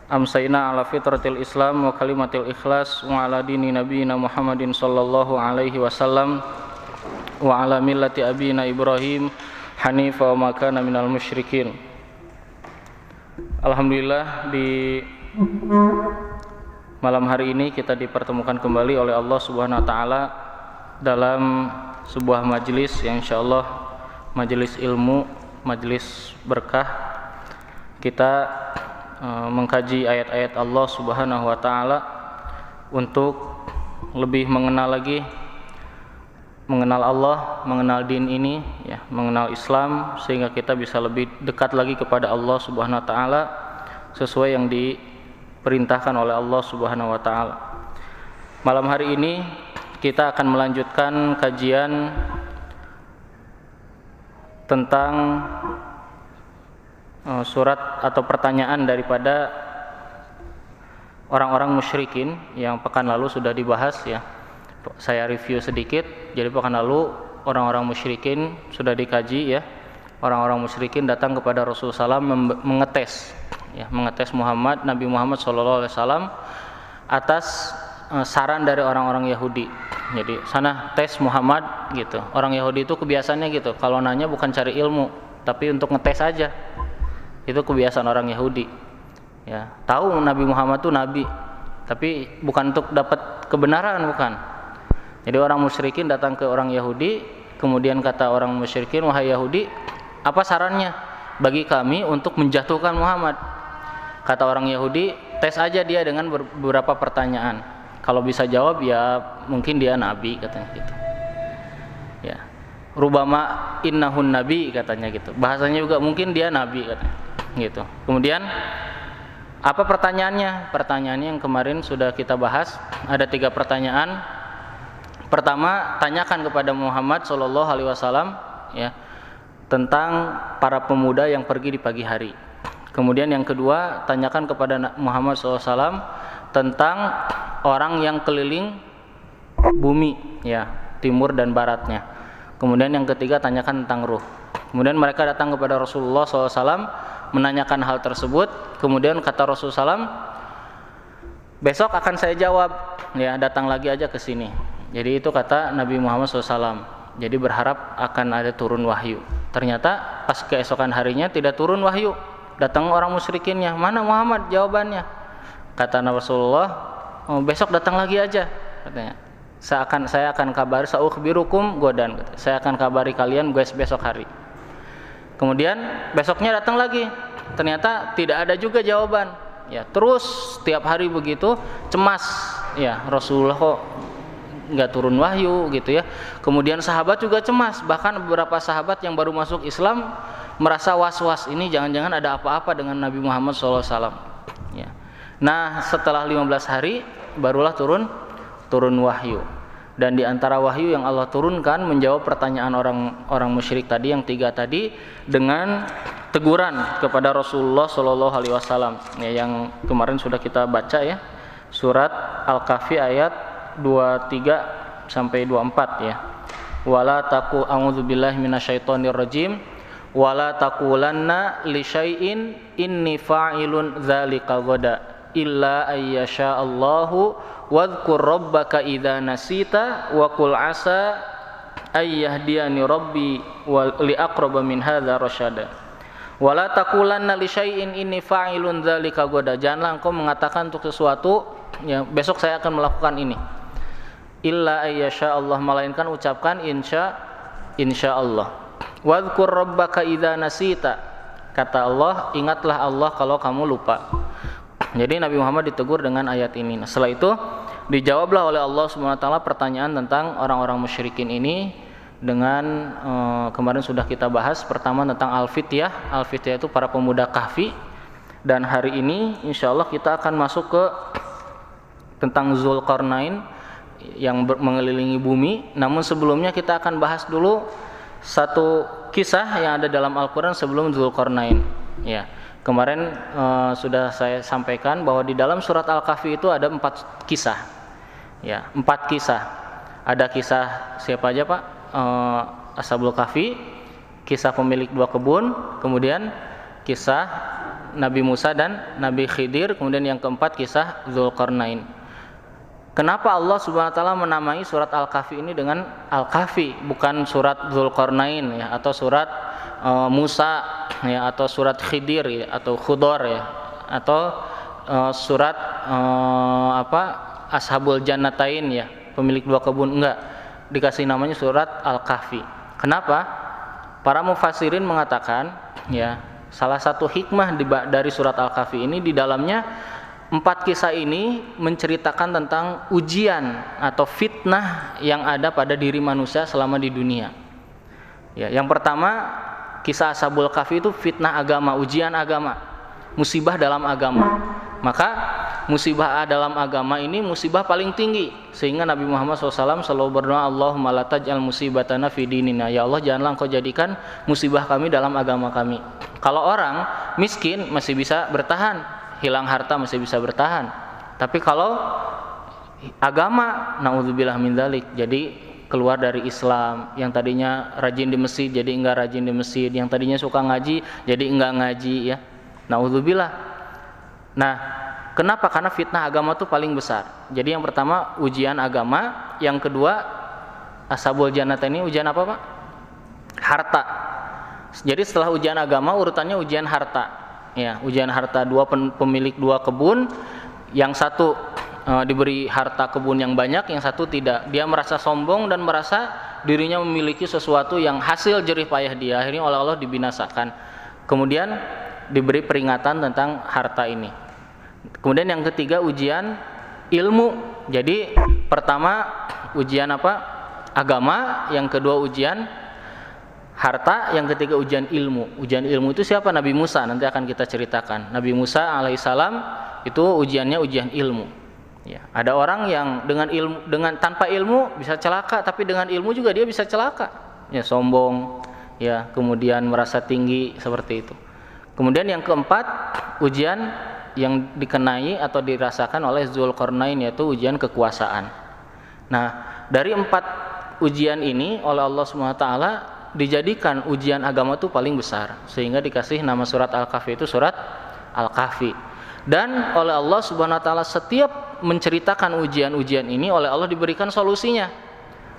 amsayna ala fitratil Islam wa kalimatil ikhlas wa ala dini nabiyina Muhammadin sallallahu alaihi wasallam wa ala millati abina Ibrahim hanifa wa ma kana minal musyrikin. Alhamdulillah, di malam hari ini kita dipertemukan kembali oleh Allah Subhanahu wa taala dalam sebuah majelis yang insyaallah majelis ilmu, majelis berkah. Kita mengkaji ayat-ayat Allah Subhanahu wa taala untuk lebih mengenal lagi, mengenal Allah, mengenal din ini ya, mengenal Islam, sehingga kita bisa lebih dekat lagi kepada Allah Subhanahu wa taala sesuai yang diperintahkan oleh Allah Subhanahu wa taala. Malam hari ini kita akan melanjutkan kajian tentang surat atau pertanyaan daripada orang-orang musyrikin yang pekan lalu sudah dibahas ya. Saya review sedikit. Jadi pekan lalu orang-orang musyrikin sudah dikaji ya. Orang-orang musyrikin datang kepada Rasulullah SAW mengetes ya, mengetes Nabi Muhammad SAW atas saran dari orang-orang Yahudi. Jadi sana tes Muhammad gitu. Orang Yahudi itu kebiasaannya gitu. Kalau nanya bukan cari ilmu, tapi untuk ngetes aja. Itu kebiasaan orang Yahudi ya, tahu Nabi Muhammad itu nabi tapi bukan untuk dapat kebenaran, bukan. Jadi orang musyrikin datang ke orang Yahudi, kemudian kata orang musyrikin, wahai Yahudi, apa sarannya bagi kami untuk menjatuhkan Muhammad? Kata orang Yahudi, tes aja dia dengan beberapa pertanyaan, kalau bisa jawab ya mungkin dia nabi, katanya gitu ya. Rubama innahun nabi, katanya gitu, bahasanya juga mungkin dia nabi, katanya gitu. Kemudian apa pertanyaannya? Pertanyaannya yang kemarin sudah kita bahas, ada 3 pertanyaan. Pertama, tanyakan kepada Muhammad sallallahu alaihi wasallam ya, tentang para pemuda yang pergi di pagi hari. Kemudian yang kedua, tanyakan kepada Muhammad sallallahu alaihi wasallam tentang orang yang keliling bumi ya, timur dan baratnya. Kemudian yang ketiga, tanyakan tentang ruh. Kemudian mereka datang kepada Rasulullah SAW menanyakan hal tersebut. Kemudian kata Rasulullah SAW, besok akan saya jawab ya, datang lagi aja ke sini. Jadi itu kata Nabi Muhammad SAW. Jadi berharap akan ada turun wahyu. Ternyata pas keesokan harinya tidak turun wahyu. Datang orang musyrikinnya, mana Muhammad jawabannya? Kata Rasulullah, oh, besok datang lagi aja, katanya. Saya akan kabari, saukhbirukum godan, saya akan kabari kalian guys besok hari. Kemudian besoknya datang lagi, ternyata tidak ada juga jawaban ya. Terus setiap hari begitu, cemas ya, Rasulullah kok nggak turun wahyu gitu ya. Kemudian sahabat juga cemas, bahkan beberapa sahabat yang baru masuk Islam merasa was-was, ini jangan-jangan ada apa-apa dengan Nabi Muhammad SAW ya. Nah setelah 15 hari barulah turun wahyu. Dan di antara wahyu yang Allah turunkan menjawab pertanyaan orang musyrik tadi yang 3 tadi dengan teguran kepada Rasulullah Shallallahu Alaihi Wasallam ya, yang kemarin sudah kita baca ya, surat Al-Kahfi ayat 23 sampai 24 ya. Wala taqu a'udzubillahi minasyaitonir rajim wala taqulanna li syai'in inni fa'ilun dzalika ghada illa ayyasha Allahu wadhkur rabbaka idza nasita wa qul asa ayyahdiyani rabbi wa li aqraba min hadza rasyada. Wala taqulanna li syai'in inni fa'ilun dzalika ghada, janganlah engkau mengatakan untuk sesuatu ya, besok saya akan melakukan ini. Illa ayyasha Allah, melainkan ucapkan insya Allah. Wadhkur rabbaka idza nasita, kata Allah, ingatlah Allah kalau kamu lupa. Jadi Nabi Muhammad ditegur dengan ayat ini. Nah, setelah itu dijawablah oleh Allah Subhanahu wa taala pertanyaan tentang orang-orang musyrikin ini dengan kemarin sudah kita bahas. Pertama tentang Al-Fityah. Al-Fityah itu para pemuda Kahfi. Dan hari ini insyaallah kita akan masuk ke tentang Zulkarnain yang mengelilingi bumi. Namun sebelumnya kita akan bahas dulu satu kisah yang ada dalam Al-Qur'an sebelum Zulkarnain ya. Kemarin sudah saya sampaikan bahwa di dalam surat Al-Kahfi itu ada 4 kisah ya, 4 kisah. Ada kisah siapa aja Pak? Ashabul Kahfi, kisah pemilik 2 kebun, kemudian kisah Nabi Musa dan Nabi Khidir, kemudian yang keempat kisah Dzulqarnain. Kenapa Allah Subhanahu wa taala menamai surat Al-Kahfi ini dengan Al-Kahfi, bukan surat Dzulqarnain ya, atau surat Musa ya, atau surat Khidir ya, atau Khudor ya, atau surat Ashabul Jannatain ya, pemilik dua kebun, enggak, dikasih namanya surat Al-Kahfi. Kenapa? Para mufassirin mengatakan ya, salah satu hikmah dari surat Al-Kahfi ini, di dalamnya 4 kisah ini menceritakan tentang ujian atau fitnah yang ada pada diri manusia selama di dunia. Ya, yang pertama kisah Ashabul Kahfi itu fitnah agama, ujian agama, musibah dalam agama. Maka musibah dalam agama ini musibah paling tinggi, sehingga Nabi Muhammad SAW selalu berdoa, Allahumma la taj'al musibatana fi dinina, ya Allah janganlah engkau jadikan musibah kami dalam agama kami. Kalau orang miskin masih bisa bertahan, hilang harta masih bisa bertahan, tapi kalau agama, naudzubillah min dzalik, jadi keluar dari Islam, yang tadinya rajin di masjid jadi enggak rajin di masjid, yang tadinya suka ngaji jadi enggak ngaji ya, naudzubillah. Nah, kenapa? Karena fitnah agama itu paling besar. Jadi yang pertama ujian agama, yang kedua Ashabul Jannah ini ujian apa Pak? Harta. Jadi setelah ujian agama urutannya ujian harta. Ya, ujian harta, pemilik dua kebun, yang satu diberi harta kebun yang banyak, yang satu tidak. Dia merasa sombong dan merasa dirinya memiliki sesuatu yang hasil jerih payah dia, akhirnya oleh Allah dibinasakan. Kemudian diberi peringatan tentang harta ini. Kemudian yang ketiga ujian ilmu. Jadi pertama ujian apa? Agama, yang kedua ujian harta, yang ketiga ujian ilmu. Ujian ilmu itu siapa? Nabi Musa, nanti akan kita ceritakan. Nabi Musa alaihissalam itu ujiannya ujian ilmu. Ya, ada orang yang tanpa ilmu bisa celaka, tapi dengan ilmu juga dia bisa celaka. Ya, sombong, ya, kemudian merasa tinggi seperti itu. Kemudian yang keempat ujian yang dikenai atau dirasakan oleh Dzulqarnain, yaitu ujian kekuasaan. Nah, dari 4 ujian ini oleh Allah SWT dijadikan ujian agama itu paling besar, sehingga dikasih nama surat Al-Kahfi itu surat Al-Kahfi. Dan oleh Allah SWT setiap menceritakan ujian-ujian ini oleh Allah diberikan solusinya.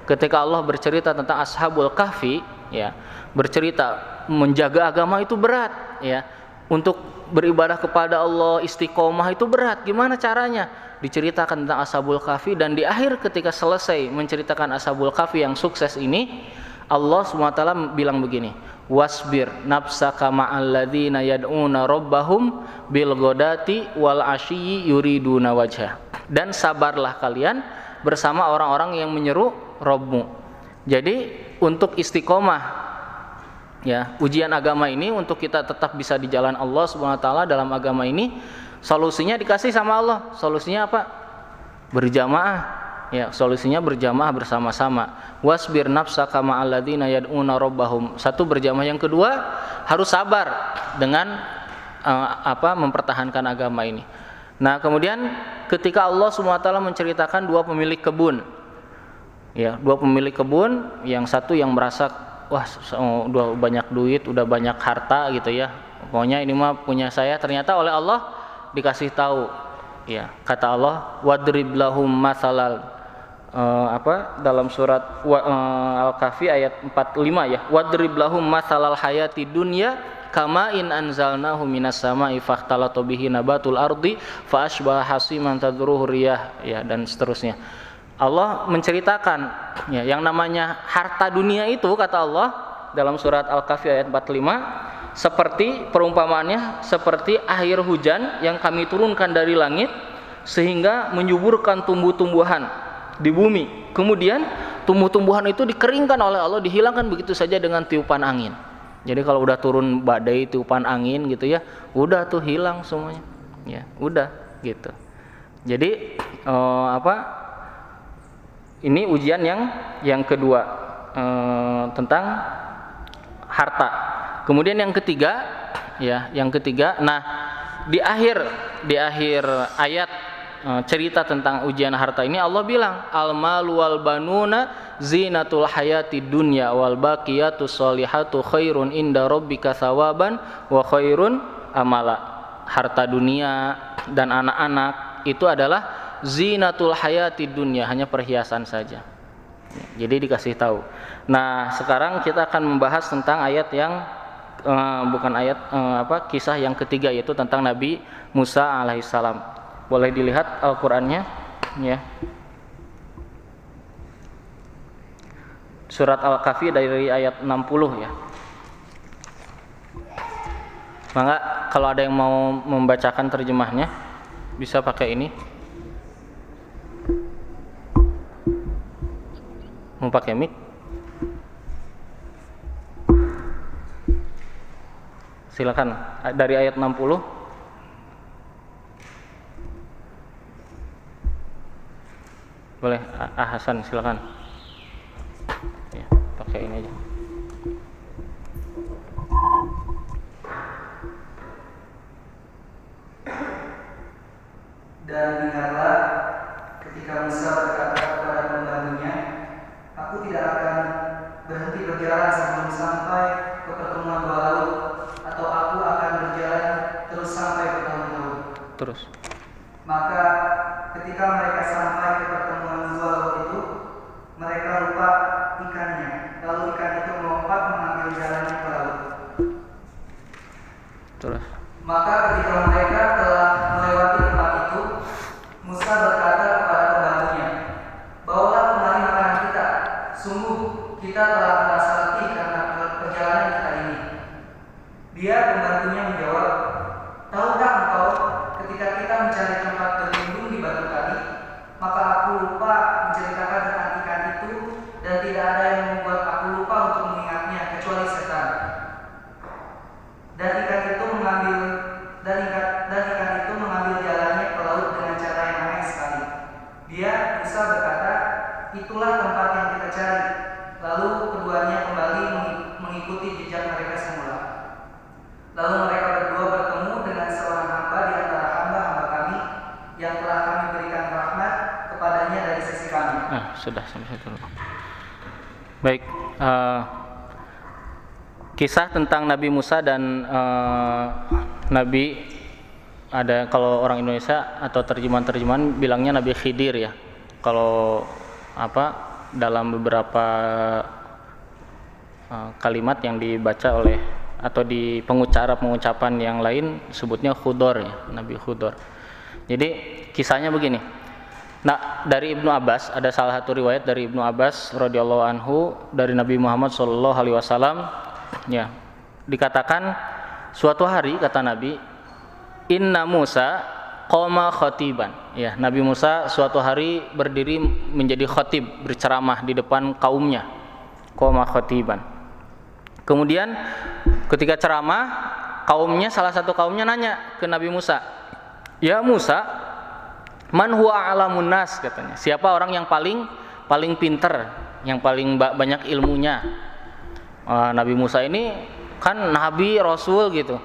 Ketika Allah bercerita tentang Ashabul Kahfi, ya, bercerita menjaga agama itu berat, ya. Untuk beribadah kepada Allah istiqomah itu berat. Gimana caranya? Diceritakan tentang Ashabul Kahfi, dan di akhir ketika selesai menceritakan Ashabul Kahfi yang sukses ini, Allah SWT bilang begini, wasbir nafsaka ma'al ladzina yad'una rabbahum bil ghadati wal 'ashyi yuriduna wajha. Dan sabarlah kalian bersama orang-orang yang menyeru Rabbmu. Jadi untuk istiqomah, ya, ujian agama ini untuk kita tetap bisa di jalan Allah SWT dalam agama ini, solusinya dikasih sama Allah. Solusinya apa? Berjamaah. Ya, solusinya berjamaah bersama-sama. Wasbir nafsaka ma'al ladzina yad'una rabbahum. Satu, berjamaah. Yang kedua, harus sabar dengan mempertahankan agama ini. Nah, kemudian ketika Allah SWT menceritakan 2 pemilik kebun. Ya, 2 pemilik kebun, yang satu yang merasa wah, udah banyak duit, udah banyak harta gitu ya, pokoknya ini mah punya saya. Ternyata oleh Allah dikasih tahu, ya, kata Allah, wadrib lahum masalal, dalam surat Al-Kahfi ayat 45 ya, wadrib lahum masalal hayati dunya kama in anzalnahu minas sama'i fakhtalata bihi nabatul ardi fa asbaha hasiman tadruhu riyah, ya, dan seterusnya. Allah menceritakan, ya, yang namanya harta dunia itu, kata Allah dalam surat Al-Kahfi ayat 45, seperti perumpamaannya seperti air hujan yang kami turunkan dari langit sehingga menyuburkan tumbuh-tumbuhan di bumi. Kemudian tumbuh-tumbuhan itu dikeringkan oleh Allah, dihilangkan begitu saja dengan tiupan angin. Jadi kalau udah turun badai, tiupan angin gitu ya, udah tuh hilang semuanya. Ya, udah gitu. Jadi ini ujian yang kedua, tentang harta. Kemudian yang ketiga, ya, nah di akhir ayat cerita tentang ujian harta ini Allah bilang, al-malu wal banuna zinatul hayati dunya wal baqiyatus sholihatu khairun inda rabbika thawaban wa khairun amala. harta dunia dan anak-anak itu adalah zinatul hayati dunya, hanya perhiasan saja. Jadi dikasih tahu. Nah, sekarang kita akan membahas tentang ayat yang kisah yang ketiga, yaitu tentang Nabi Musa alaihissalam. Boleh dilihat Al-Qur'annya ya. Surat Al-Kahfi dari ayat 60 ya. Maka kalau ada yang mau membacakan terjemahnya bisa pakai ini. Mau pakai mic? Silakan dari ayat 60. Boleh, Hasan silakan. Ya, pakai ini aja. Dan ingatlah ketika Musa berkata kepada pembantunya, "Aku tidak akan berhenti berjalan sebelum sampai ke pertemuan dua laut, atau aku akan berjalan terus sampai bertahun-tahun." Terus. Maka ketika mereka sampai ke pertemuan dua laut itu, mereka lupa ikannya. Lalu ikan itu melompat mengambil jalannya ke laut. Terus. Maka ketika mereka telah melewati tempat itu, Musa berkata kepada pembantunya, "Bawalah kemari makanan kita. Sungguh kita telah merasa letih karena perjalanan kita ini." Dia pembantunya menjawab, "Tahukah engkau, ketika kita mencari tempat berlindung di batu tadi, maka aku lupa menceritakan tentang ikan itu, dan tidak ada yang membuat aku lupa untuk mengingatnya kecuali setan. Dan ikan itu mengambil jalannya ke laut dengan cara yang aneh sekali." Dia, Musa berkata, "Itulah tempat yang kita cari." Lalu keduanya kembali mengikuti jejak mereka semula. Lalu mereka berdua bertemu dengan seorang hamba di antara hamba-hamba kami yang telah kami berikan rahmat kepadanya dari sisi kami. Sudah sampai situ. Baik, kisah tentang Nabi Musa dan Nabi, ada kalau orang Indonesia atau terjemahan bilangnya Nabi Khidir ya. Kalau dalam beberapa kalimat yang dibaca oleh atau di pengucapan yang lain sebutnya Khudor ya, Nabi Khudor. Jadi kisahnya begini. Nah, dari Ibnu Abbas, ada salah satu riwayat dari Ibnu Abbas radhiyallahu anhu dari Nabi Muhammad sallallahu alaihi wasallam ya. Dikatakan suatu hari kata Nabi, "Inna Musa qoma khatiban." Ya, Nabi Musa suatu hari berdiri menjadi khatib, berceramah di depan kaumnya. Qoma khatiban. Kemudian ketika ceramah, salah satu kaumnya nanya ke Nabi Musa, "Ya Musa, man huwa a'lamun nas?" katanya. Siapa orang yang paling pinter, yang paling banyak ilmunya? Nabi Musa ini kan nabi rasul gitu.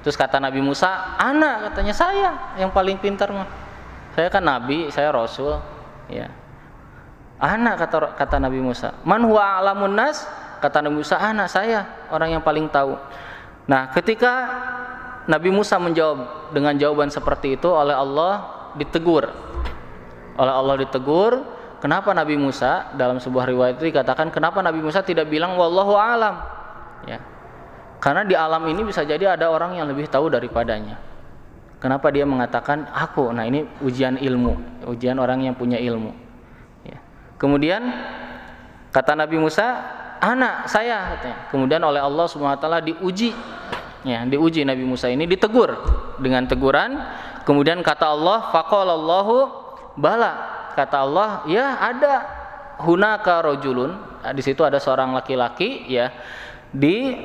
Terus kata Nabi Musa, "Ana," katanya, "saya yang paling pintar mah. Saya kan nabi, saya rasul." Ya. "Ana," kata Nabi Musa. "Man huwa a'lamun nas?" Kata Nabi Musa, "Ana, saya orang yang paling tahu." Nah, ketika Nabi Musa menjawab dengan jawaban seperti itu, oleh Allah ditegur. Kenapa Nabi Musa, dalam sebuah riwayat itu dikatakan, kenapa Nabi Musa tidak bilang wallahu a'lam? Ya. Karena di alam ini bisa jadi ada orang yang lebih tahu daripadanya. Kenapa dia mengatakan aku? Nah, ini ujian ilmu, ujian orang yang punya ilmu. Ya. Kemudian kata Nabi Musa, "Anak saya," katanya. Kemudian oleh Allah Subhanahu wa taala diuji. Ya, diuji Nabi Musa ini, ditegur dengan teguran. Kemudian kata Allah, "Faqalallahu bala." Kata Allah, "Ya, ada hunaka rajulun." Di situ ada seorang laki-laki ya, di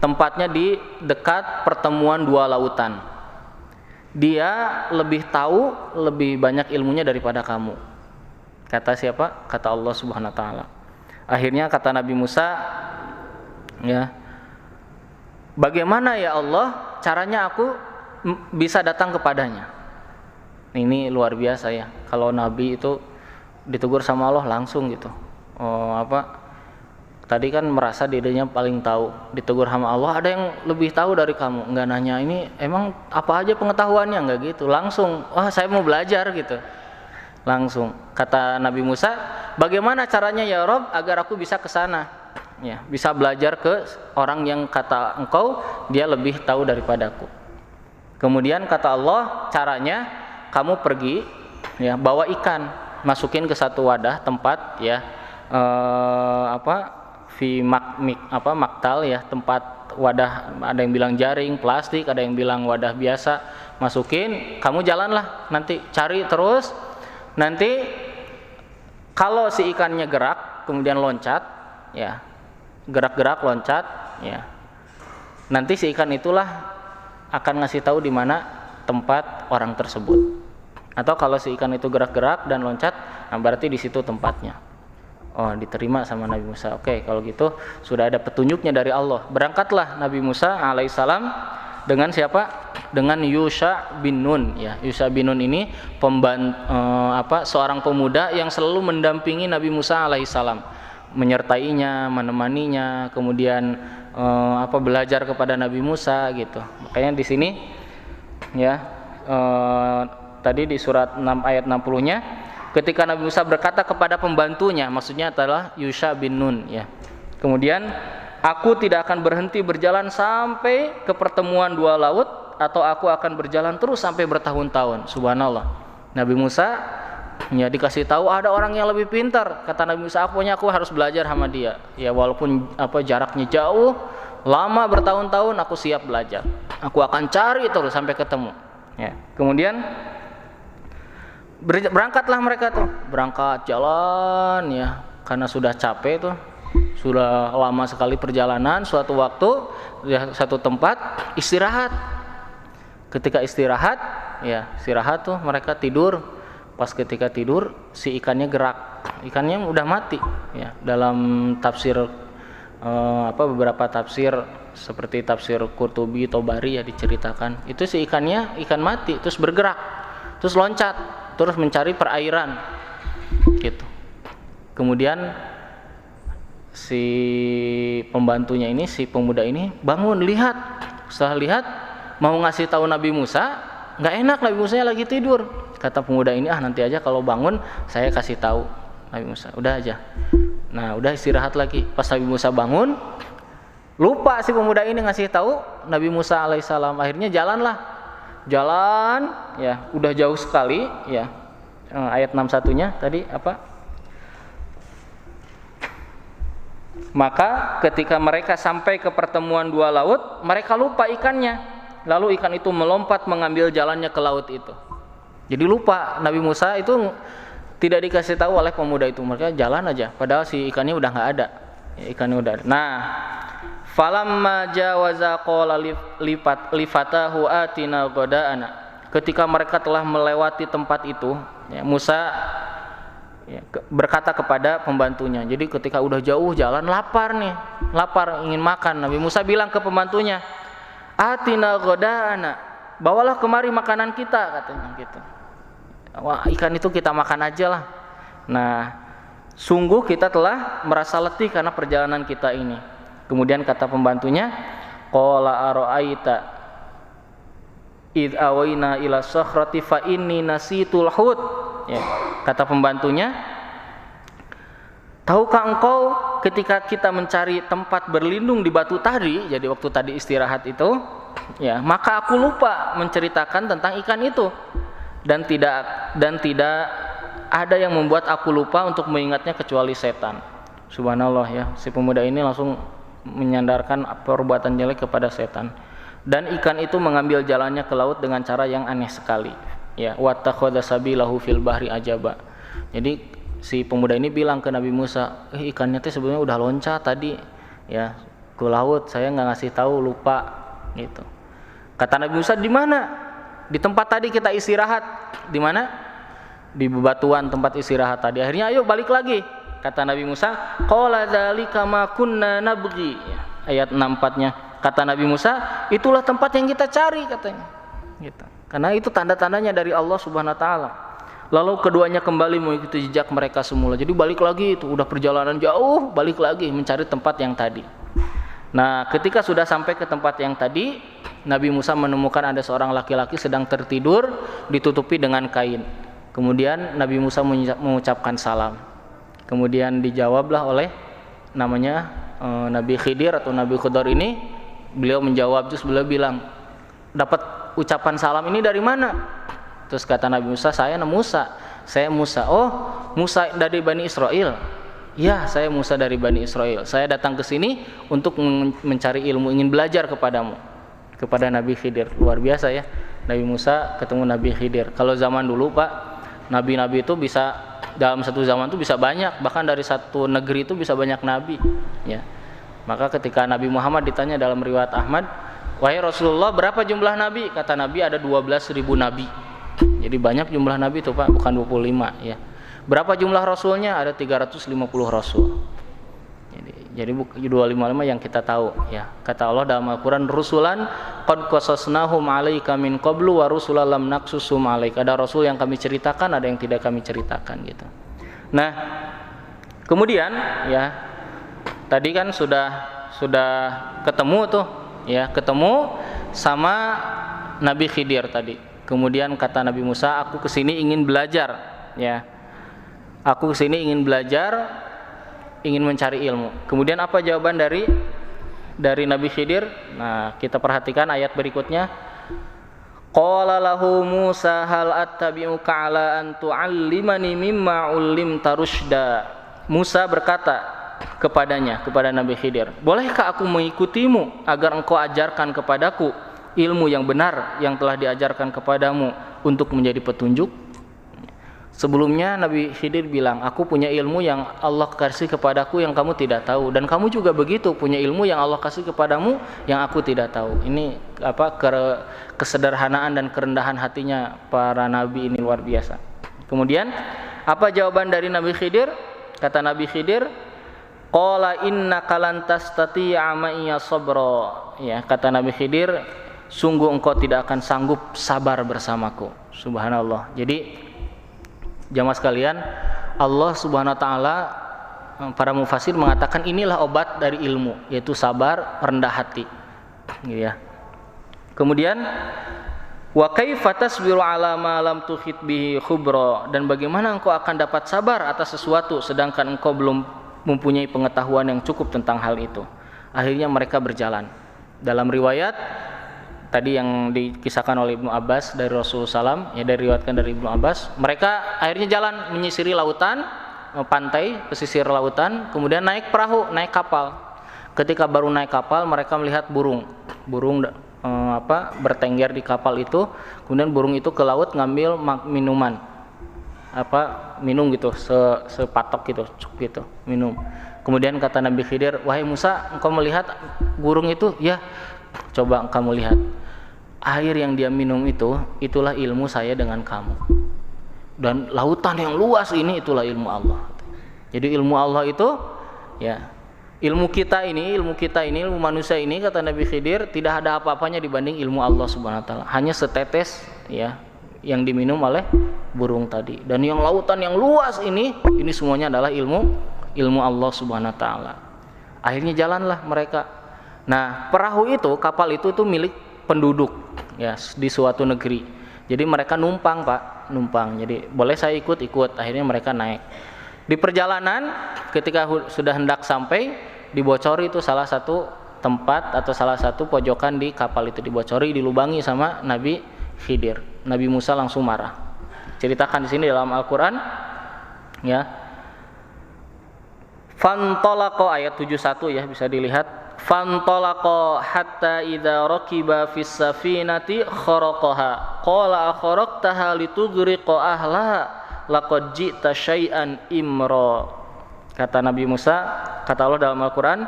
tempatnya di dekat pertemuan dua lautan. Dia lebih tahu, lebih banyak ilmunya daripada kamu. Kata siapa? Kata Allah Subhanahu wa taala. Akhirnya kata Nabi Musa, ya, "Bagaimana ya Allah caranya aku bisa datang kepadanya?" Ini luar biasa ya. Kalau Nabi itu ditegur sama Allah langsung gitu. tadi kan merasa dirinya paling tahu, ditegur sama Allah, ada yang lebih tahu dari kamu. Enggak nanya ini emang apa aja pengetahuannya, enggak gitu. Langsung, wah saya mau belajar gitu. Langsung kata Nabi Musa, bagaimana caranya ya Rob agar aku bisa ke sana? Ya, bisa belajar ke orang yang kata engkau dia lebih tahu daripadaku. Kemudian kata Allah, caranya kamu pergi ya, bawa ikan, masukin ke satu wadah tempat ya, maktal ya, tempat wadah, ada yang bilang jaring plastik, ada yang bilang wadah biasa, masukin, kamu jalanlah, nanti cari terus, nanti kalau si ikannya gerak kemudian loncat ya, gerak-gerak loncat ya, nanti si ikan itulah akan ngasih tahu di mana tempat orang tersebut. Atau kalau si ikan itu gerak-gerak dan loncat, nah berarti di situ tempatnya. Oh, diterima sama Nabi Musa. Oke, kalau gitu sudah ada petunjuknya dari Allah. Berangkatlah Nabi Musa alaihissalam dengan siapa? Dengan Yusha bin Nun ya. Yusha bin Nun ini seorang pemuda yang selalu mendampingi Nabi Musa alaihissalam, menyertainya, menemaninya, kemudian belajar kepada Nabi Musa gitu. Makanya di sini ya, tadi di surat 6 ayat 60-nya, ketika Nabi Musa berkata kepada pembantunya, maksudnya adalah Yusha bin Nun ya. Kemudian, aku tidak akan berhenti berjalan sampai ke pertemuan dua laut, atau aku akan berjalan terus sampai bertahun-tahun. Subhanallah. Nabi Musa ya dikasih tahu ada orang yang lebih pintar. Kata Nabi Musa, pokoknya aku harus belajar sama dia. Ya walaupun jaraknya jauh, lama bertahun-tahun, aku siap belajar. Aku akan cari terus sampai ketemu. Ya. Kemudian berangkatlah mereka tuh, berangkat jalan ya, karena sudah capek tuh, sudah lama sekali perjalanan. Suatu waktu ya, satu tempat istirahat. Ketika istirahat tuh mereka tidur. Pas ketika tidur si ikannya gerak, ikannya udah mati ya. Dalam tafsir beberapa tafsir seperti tafsir Qurtubi, Tobari ya diceritakan, itu si ikannya ikan mati terus bergerak, terus loncat, terus mencari perairan gitu. Kemudian si pembantunya ini, si pemuda ini bangun, lihat, setelah lihat mau ngasih tahu Nabi Musa, nggak enak, Nabi Musa lagi tidur. Kata pemuda ini, nanti aja kalau bangun saya kasih tahu Nabi Musa, udah aja. Nah udah istirahat lagi. Pas Nabi Musa bangun, lupa si pemuda ini ngasih tahu Nabi Musa alaihissalam. Akhirnya jalan ya, udah jauh sekali ya. Ayat 61-nya tadi apa? Maka ketika mereka sampai ke pertemuan dua laut, mereka lupa ikannya. Lalu ikan itu melompat mengambil jalannya ke laut itu. Jadi lupa, Nabi Musa itu tidak dikasih tahu oleh pemuda itu, mereka jalan aja. Padahal si ikannya udah nggak ada. Ya, ikannya udah ada. Nah, falamma jawaza qala lifatahu atina ghada'ana. Ketika mereka telah melewati tempat itu, ya, Musa ya, berkata kepada pembantunya. Jadi ketika udah jauh jalan, lapar nih, lapar ingin makan. Nabi Musa bilang ke pembantunya, atina ghada'ana, bawalah kemari makanan kita, katanya gitu. Wah, ikan itu kita makan aja lah. Nah, sungguh kita telah merasa letih karena perjalanan kita ini. Kemudian kata pembantunya, qala ara'aita id awaina ila sakhrati fa inni nasitul hut. Ya, kata pembantunya, tahukah engkau ketika kita mencari tempat berlindung di batu tadi, jadi waktu tadi istirahat itu, ya, maka aku lupa menceritakan tentang ikan itu, dan tidak ada yang membuat aku lupa untuk mengingatnya kecuali setan. Subhanallah ya, si pemuda ini langsung menyandarkan perbuatan jelek kepada setan. Dan ikan itu mengambil jalannya ke laut dengan cara yang aneh sekali. Ya, wattakhadha sabilahu fil bahri ajaba. Jadi si pemuda ini bilang ke Nabi Musa, ikannya itu sebenarnya udah loncat tadi ya ke laut, saya nggak ngasih tahu, lupa gitu. Kata Nabi Musa, di mana? Di tempat tadi kita istirahat. Di mana? Di bebatuan tempat istirahat tadi. Akhirnya ayo balik lagi. Kata Nabi Musa, qala dzalika ma kunna nabghi. Ayat 64-nya. Kata Nabi Musa, itulah tempat yang kita cari, katanya. Gitu. Karena itu tanda-tandanya dari Allah Subhanahu wa taala. Lalu keduanya kembali mengikuti jejak mereka semula. Jadi balik lagi itu, udah perjalanan jauh, balik lagi mencari tempat yang tadi. Nah, ketika sudah sampai ke tempat yang tadi, Nabi Musa menemukan ada seorang laki-laki sedang tertidur ditutupi dengan kain. Kemudian Nabi Musa mengucapkan salam. Kemudian dijawablah oleh namanya Nabi Khidir atau Nabi Khidr ini. Beliau menjawab, terus beliau bilang, dapat ucapan salam ini dari mana? Terus kata Nabi Musa, saya Musa. Oh, Musa dari Bani Israel. Ya, saya Musa dari Bani Israel. Saya datang ke sini untuk mencari ilmu, ingin belajar kepadamu. Kepada Nabi Khidir. Luar biasa ya. Nabi Musa ketemu Nabi Khidir. Kalau zaman dulu Pak, nabi-nabi itu bisa dalam satu zaman itu bisa banyak, bahkan dari satu negeri itu bisa banyak nabi. Ya. Maka ketika Nabi Muhammad ditanya dalam riwayat Ahmad, wahai Rasulullah, berapa jumlah nabi? Kata Nabi ada 12.000 nabi. Jadi banyak jumlah nabi itu Pak, bukan 25 ya. Berapa jumlah rasulnya? Ada 350 rasul. Jadi 255 yang kita tahu ya. Kata Allah dalam Al-Qur'an, rusulan qad qasasnahum 'alaika min qablu wa rusulan lam naqsusum 'alaika. Ada rasul yang kami ceritakan, ada yang tidak kami ceritakan gitu. Nah, kemudian ya tadi kan sudah ketemu tuh ya, ketemu sama Nabi Khidir tadi. Kemudian kata Nabi Musa, aku kesini ingin belajar ya. Aku kesini ingin belajar, ingin mencari ilmu. Kemudian apa jawaban dari Nabi Khidir? Nah, kita perhatikan ayat berikutnya. Qala lahu Musa hal attabi'uka 'ala an tu'allimani mimma 'ullimta rusyda. Musa berkata kepada Nabi Khidir, bolehkah aku mengikutimu agar engkau ajarkan kepadaku ilmu yang benar yang telah diajarkan kepadamu untuk menjadi petunjuk? Sebelumnya Nabi Khidir bilang, aku punya ilmu yang Allah kasih kepadaku yang kamu tidak tahu, dan kamu juga begitu punya ilmu yang Allah kasih kepadamu yang aku tidak tahu. Ini kesederhanaan dan kerendahan hatinya para nabi ini luar biasa. Kemudian apa jawaban dari Nabi Khidir? Kata Nabi Khidir, qala innaka lan tastati'a ma'iya sabra. Ya, kata Nabi Khidir, sungguh engkau tidak akan sanggup sabar bersamaku. Subhanallah. Jadi jamaah sekalian, Allah Subhanahu wa taala, para mufasir mengatakan inilah obat dari ilmu, yaitu sabar, rendah hati. Ya. Kemudian wa kaifa tasbiru ala ma lam tuhit bihi khubra, dan bagaimana engkau akan dapat sabar atas sesuatu sedangkan engkau belum mempunyai pengetahuan yang cukup tentang hal itu. Akhirnya mereka berjalan. Dalam riwayat tadi yang dikisahkan oleh Ibnu Abbas dari Rasulullah SAW, ya diriwayatkan dari Ibnu Abbas, mereka akhirnya jalan menyisiri lautan, pantai, pesisir lautan, kemudian naik perahu, naik kapal. Ketika baru naik kapal, mereka melihat burung bertengger di kapal itu, kemudian burung itu ke laut ngambil minuman, minum gitu, sepatok gitu, cuk gitu, minum. Kemudian kata Nabi Khidir, wahai Musa, engkau melihat burung itu? Ya. Coba kamu lihat, air yang dia minum itu, itulah ilmu saya dengan kamu. Dan lautan yang luas ini, itulah ilmu Allah. Jadi ilmu Allah itu, ya, ilmu kita ini, ilmu manusia ini, kata Nabi Khidir, tidak ada apa-apanya dibanding ilmu Allah Subhanahu wa taala. Hanya setetes, ya, yang diminum oleh burung tadi. Dan yang lautan yang luas ini semuanya adalah ilmu Allah Subhanahu wa taala. Akhirnya jalanlah mereka. Nah, perahu itu, kapal itu tuh milik penduduk ya di suatu negeri. Jadi mereka numpang, Pak, numpang. Jadi boleh saya ikut. Akhirnya mereka naik. Di perjalanan ketika sudah hendak sampai, dibocori itu salah satu tempat atau salah satu pojokan di kapal itu dibocori, dilubangi sama Nabi Khidir. Nabi Musa langsung marah. Ceritakan di sini dalam Al-Qur'an ya. Fantalaqa ayat 71 ya, bisa dilihat. Fantalaqa hatta idza raqiba fis safinati kharaqaha qala akharaqtaha litughriqa ahlaha laqad ji'ta syai'an imra. Kata Nabi Musa, kata Allah dalam Al-Qur'an,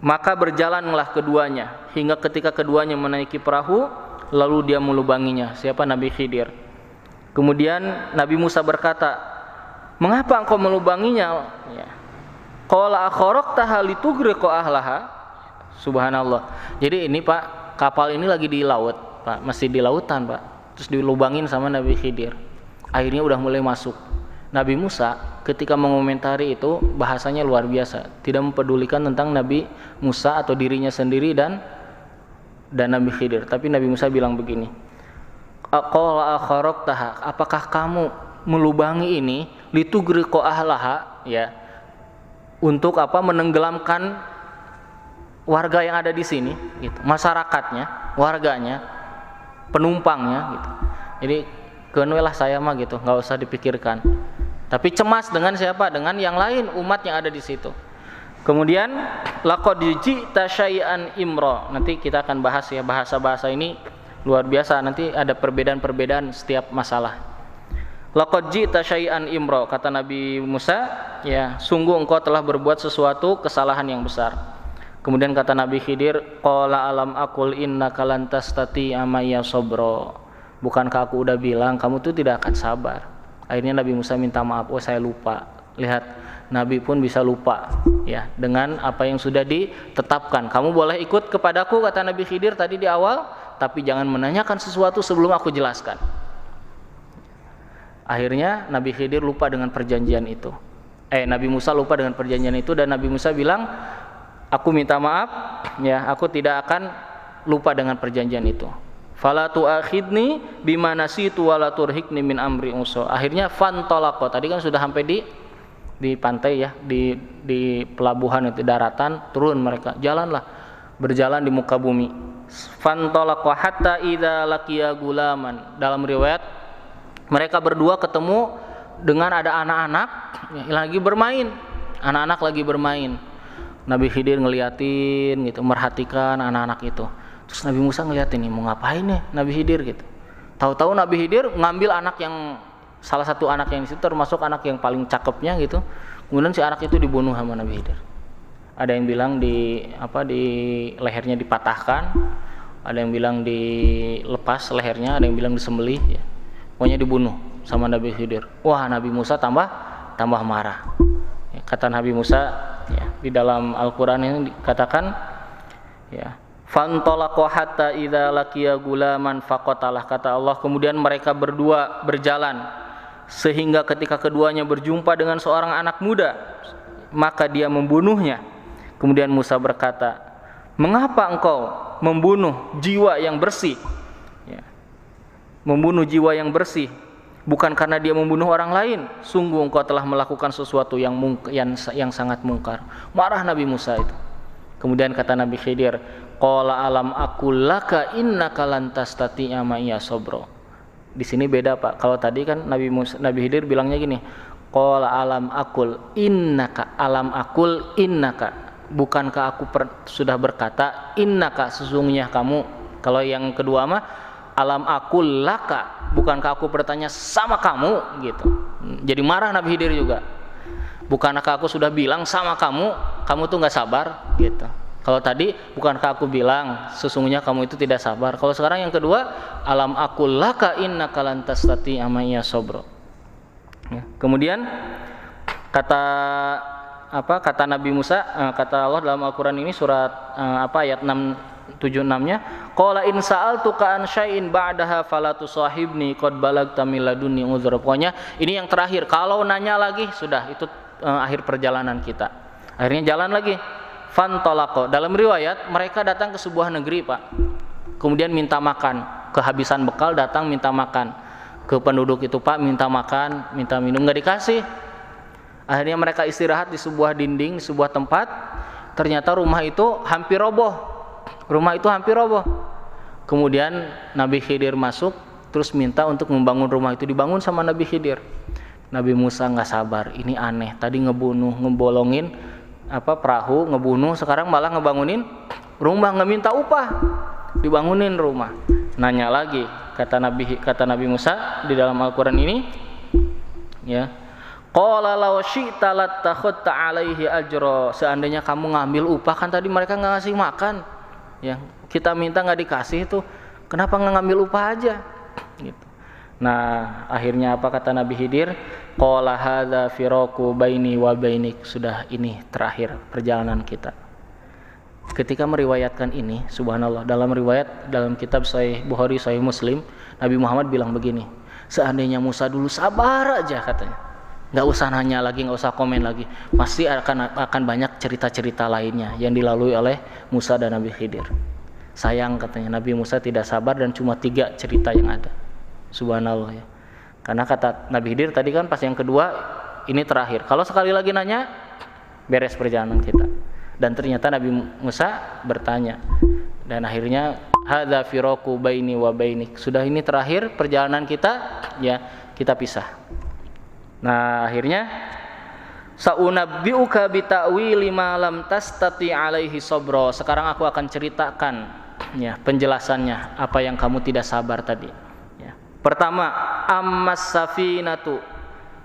maka berjalanlah keduanya hingga ketika keduanya menaiki perahu, lalu dia melubanginya. Siapa? Nabi Khidir. Kemudian Nabi Musa berkata, mengapa engkau melubanginya? Ya. Qala akharaqtaha litughriqa ahlaha. Subhanallah. Jadi ini Pak, kapal ini lagi di laut, Pak, masih di lautan, Pak. terus dilubangin sama Nabi Khidir. Akhirnya udah mulai masuk. Nabi Musa ketika mengomentari itu bahasanya luar biasa, tidak mempedulikan tentang Nabi Musa atau dirinya sendiri dan Nabi Khidir. Tapi Nabi Musa bilang begini, qala akharaqtaha, apakah kamu melubangi ini litugriqo ahlaha, ya, untuk apa, menenggelamkan warga yang ada di sini gitu, masyarakatnya, warganya, penumpangnya gitu. Jadi kenuelah saya mah gitu, nggak usah dipikirkan. Tapi cemas dengan siapa? Dengan yang lain, umat yang ada di situ. Kemudian laqad ji'ta syai'an imra. Nanti kita akan bahas ya, bahasa-bahasa ini luar biasa, nanti ada perbedaan-perbedaan setiap masalah. Laqad ji'ta syai'an imra, kata Nabi Musa, ya, sungguh engkau telah berbuat sesuatu kesalahan yang besar. Kemudian kata Nabi Khidir, qala alam aqul innaka lan tastati'a ma'iya sabra. Bukankah aku udah bilang kamu tuh tidak akan sabar? Akhirnya Nabi Musa minta maaf, oh saya lupa. Lihat, Nabi pun bisa lupa ya dengan apa yang sudah ditetapkan. Kamu boleh ikut kepadaku, kata Nabi Khidir tadi di awal, tapi jangan menanyakan sesuatu sebelum aku jelaskan. Akhirnya Nabi Khidir lupa dengan perjanjian itu. Nabi Musa lupa dengan perjanjian itu, dan Nabi Musa bilang, aku minta maaf ya, aku tidak akan lupa dengan perjanjian itu. Fala tu'akhidni bima nasitu wala turhikni min amri uso. Akhirnya fantalaqa, tadi kan sudah sampai di pantai ya, di pelabuhan itu, daratan, turun mereka, jalanlah, berjalan di muka bumi. Fantalaqa hatta idza laqiya gulaman. Dalam riwayat mereka berdua ketemu dengan ada anak-anak yang lagi bermain. Anak-anak lagi bermain. Nabi Khidir ngeliatin gitu, merhatikan anak-anak itu. Terus Nabi Musa ngeliatin nih, mau ngapain nih Nabi Khidir gitu. Tahu-tahu Nabi Khidir ngambil anak yang, salah satu anak yang di situ termasuk anak yang paling cakepnya gitu. Kemudian si anak itu dibunuh sama Nabi Khidir. Ada yang bilang di lehernya dipatahkan, ada yang bilang dilepas lehernya, ada yang bilang disembelih ya. Pokoknya dibunuh sama Nabi Khidir. Wah, Nabi Musa tambah marah. Ya, kata Nabi Musa ya, di dalam Al-Qur'an ini dikatakan ya, fantalaqa hatta idza laqiya gulaman faqatalah, kata Allah, kemudian mereka berdua berjalan sehingga ketika keduanya berjumpa dengan seorang anak muda, maka dia membunuhnya. Kemudian Musa berkata, mengapa engkau membunuh jiwa yang bersih ya, membunuh jiwa yang bersih, bukan karena dia membunuh orang lain. Sungguh engkau telah melakukan sesuatu yang sangat mungkar. Marah Nabi Musa itu. Kemudian kata Nabi Khidir, qala alam aqul laka innaka lan tastati'a ma'iya sabra. Di sini beda, Pak. Kalau tadi kan Nabi Khidir bilangnya gini, qala alam aqul innaka, alam aqul innaka, bukankah aku sudah berkata innaka, sesungguhnya kamu. Kalau yang kedua mah alam aqul laka, bukankah aku bertanya sama kamu gitu. Jadi marah Nabi Khidir juga. Bukankah aku sudah bilang sama kamu tuh nggak sabar gitu. Kalau tadi bukankah aku bilang sesungguhnya kamu itu tidak sabar. Kalau sekarang yang kedua, alam aqul laka innaka lan tastati'a ma'iya sabra. Ya. Kemudian kata Nabi Musa, kata Allah dalam Al-Qur'an ini surat ayat 676-nya, qala in sa'altuka an syai'in ba'daha fala tusahibni qad balagta min ladunni uzra. Pokoknya ini yang terakhir. Kalau nanya lagi sudah, itu akhir perjalanan kita. Akhirnya jalan lagi. Fantalaqa. Dalam riwayat mereka datang ke sebuah negeri, Pak. Kemudian minta makan, kehabisan bekal, datang minta makan ke penduduk itu, Pak, minta makan, minta minum, nggak dikasih. Akhirnya mereka istirahat di sebuah dinding, di sebuah tempat. Ternyata rumah itu hampir roboh. Kemudian Nabi Khidir masuk, terus minta untuk membangun rumah itu, dibangun sama Nabi Khidir. Nabi Musa nggak sabar, ini aneh. Tadi ngebolongin perahu, ngebunuh, sekarang malah ngebangunin rumah, nggak minta upah, dibangunin rumah. Nanya lagi, kata Nabi Musa di dalam Al-Qur'an ini, ya, qala law syi'ta lattakhadta 'alaihi ajra. Seandainya kamu ngambil upah, kan tadi mereka nggak ngasih makan, ya, kita minta nggak dikasih itu, kenapa nggak ngambil upah aja, gitu. Nah, akhirnya apa kata Nabi Khidir? Qala hadza firaqu baini wa bainik. Sudah, ini terakhir perjalanan kita. ketika meriwayatkan ini, subhanallah, dalam kitab Sahih Bukhari, Sahih Muslim, Nabi Muhammad bilang begini, seandainya Musa dulu sabar aja katanya, nggak usah nanya lagi, nggak usah komen lagi, pasti akan banyak cerita-cerita lainnya yang dilalui oleh Musa dan Nabi Khidir. Sayang katanya Nabi Musa tidak sabar dan cuma 3 cerita yang ada. Subhanallah ya. Karena kata Nabi Khidir tadi kan pas yang kedua, ini terakhir. Kalau sekali lagi nanya, beres perjalanan kita. Dan ternyata Nabi Musa bertanya. Dan akhirnya hadza firaku baini wa bainik. Sudah ini terakhir perjalanan kita, ya kita pisah. Nah, akhirnya saunabbiuka bita'wili ma lam tastati alaihi sabra. Sekarang aku akan ceritakan ya penjelasannya apa yang kamu tidak sabar tadi. Ya. Pertama, ammas safinatu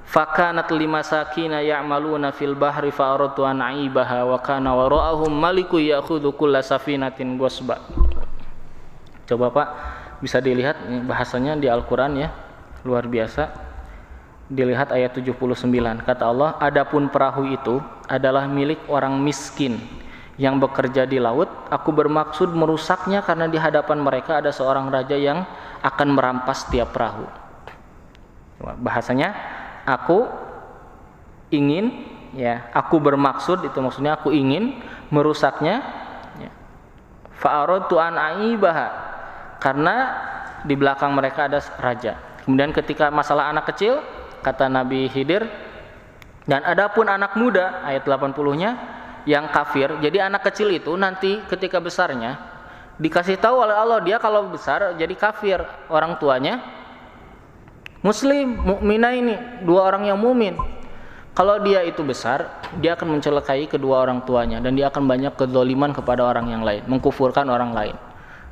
fakanat limasakina ya'maluna fil bahri fa aradtu an aibaha wa kana wara'ahum maliku ya'khudhu kulla safinatin ghasba. Coba Pak, bisa dilihat bahasanya di Al-Qur'an ya, luar biasa. Dilihat ayat 79, kata Allah, adapun perahu itu adalah milik orang miskin yang bekerja di laut, aku bermaksud merusaknya karena di hadapan mereka ada seorang raja yang akan merampas tiap perahu. Bahasanya, aku ingin, ya, aku bermaksud, itu maksudnya aku ingin merusaknya, ya. Fa'aradtu an aibaha, karena di belakang mereka ada raja. Kemudian ketika masalah anak kecil, kata Nabi Khidir, dan adapun anak muda, ayat 80-nya, yang kafir. Jadi anak kecil itu nanti ketika besarnya dikasih tahu oleh Allah, dia kalau besar jadi kafir, orang tuanya muslim, mukminah, ini 2 orang yang mumin. Kalau dia itu besar, dia akan mencelakai kedua orang tuanya dan dia akan banyak kezaliman kepada orang yang lain, mengkufurkan orang lain.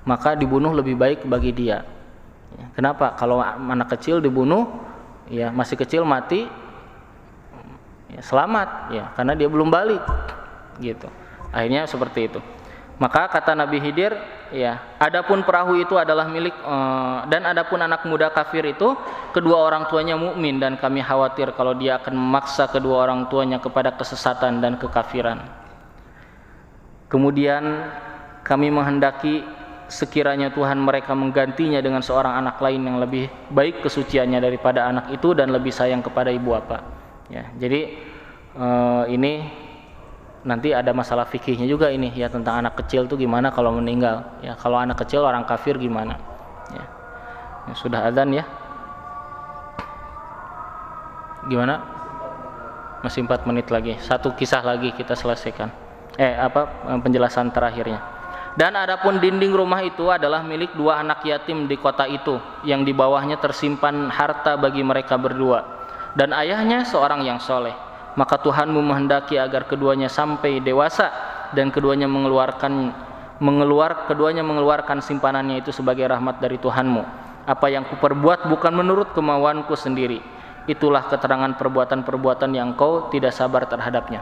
Maka dibunuh lebih baik bagi dia. Kenapa? Kalau anak kecil dibunuh, ya masih kecil mati, ya selamat, ya karena dia belum balik, gitu. Akhirnya seperti itu. Maka kata Nabi Khidir, ya, adapun perahu itu adalah milik dan adapun anak muda kafir itu kedua orang tuanya mukmin dan kami khawatir kalau dia akan memaksa kedua orang tuanya kepada kesesatan dan kekafiran. Kemudian kami menghendaki sekiranya Tuhan mereka menggantinya dengan seorang anak lain yang lebih baik kesuciannya daripada anak itu dan lebih sayang kepada ibu bapa. Ya, jadi ini nanti ada masalah fikihnya juga ini ya, tentang anak kecil itu gimana kalau meninggal. Ya, kalau anak kecil orang kafir gimana? Ya. Ya, sudah azan ya? Gimana? Masih 4 menit lagi. Satu kisah lagi kita selesaikan. Penjelasan terakhirnya. Dan adapun dinding rumah itu adalah milik 2 anak yatim di kota itu, yang di bawahnya tersimpan harta bagi mereka berdua, dan ayahnya seorang yang soleh. Maka Tuhanmu menghendaki agar keduanya sampai dewasa dan keduanya mengeluarkan simpanannya itu sebagai rahmat dari Tuhanmu. Apa yang kuperbuat bukan menurut kemauanku sendiri. Itulah keterangan perbuatan-perbuatan yang kau tidak sabar terhadapnya.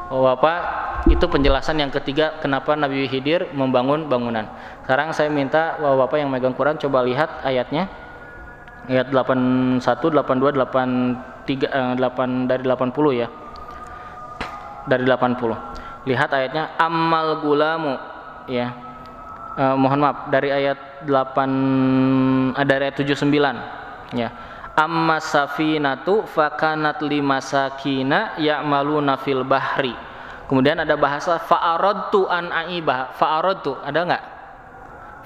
Oh Bapak, itu penjelasan yang ketiga kenapa Nabi Khidir membangun bangunan. Sekarang saya minta Bapak yang megang Quran coba lihat ayatnya. Ayat 81, 82, 83, 8 dari 80 ya. Dari 80. Lihat ayatnya, ammal gulamu, ya. Mohon maaf, dari ayat 79 ya. Amma safinatu fakanat limasakina ya'maluna fil bahri. Kemudian ada bahasa fa'aradtu an aibah. Fa'aradtu, ada enggak?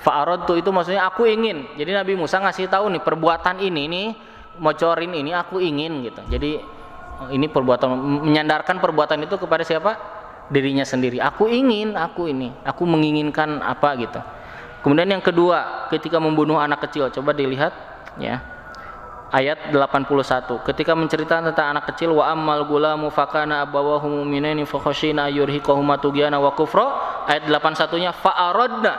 Fa'aradtu itu maksudnya aku ingin. Jadi Nabi Musa ngasih tahu nih, perbuatan ini mocorin ini aku ingin gitu. Jadi ini perbuatan, menyandarkan perbuatan itu kepada siapa? Dirinya sendiri. Aku menginginkan apa gitu. Kemudian yang kedua, ketika membunuh anak kecil, coba dilihat ya. Ayat 81, ketika menceritakan tentang anak kecil, wa ammal gulamu fakana abawahu mu'minaini fa khashina yurhiqahuma tughyana wa kufra. Ayat 81-nya fa'aradna,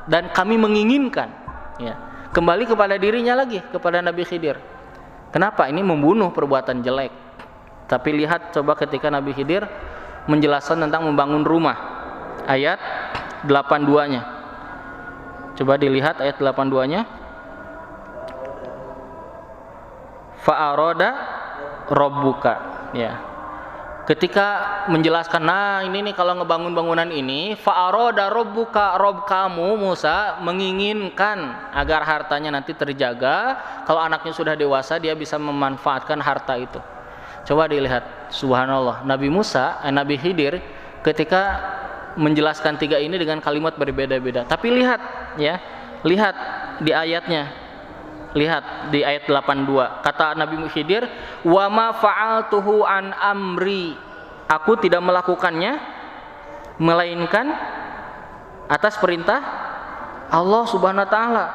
dan kami menginginkan, ya. Kembali kepada dirinya lagi, kepada Nabi Khidir. Kenapa? Ini membunuh perbuatan jelek. Tapi lihat coba ketika Nabi Khidir menjelaskan tentang membangun rumah. Ayat 82-nya. Coba dilihat ayat 82-nya. Fa'arada rabbuka, ya. ketika menjelaskan, nah ini nih kalau ngebangun bangunan ini, fa'arada rabbuka, Rob kamu Musa menginginkan agar hartanya nanti terjaga, kalau anaknya sudah dewasa dia bisa memanfaatkan harta itu. Coba dilihat, subhanallah, Nabi Khidir ketika menjelaskan tiga ini dengan kalimat berbeda-beda. Tapi lihat ya, lihat di ayatnya. Lihat di ayat 82, kata Nabi Khidir, wa ma fa'altuhu an amri, aku tidak melakukannya melainkan atas perintah Allah Subhanahu wa taala.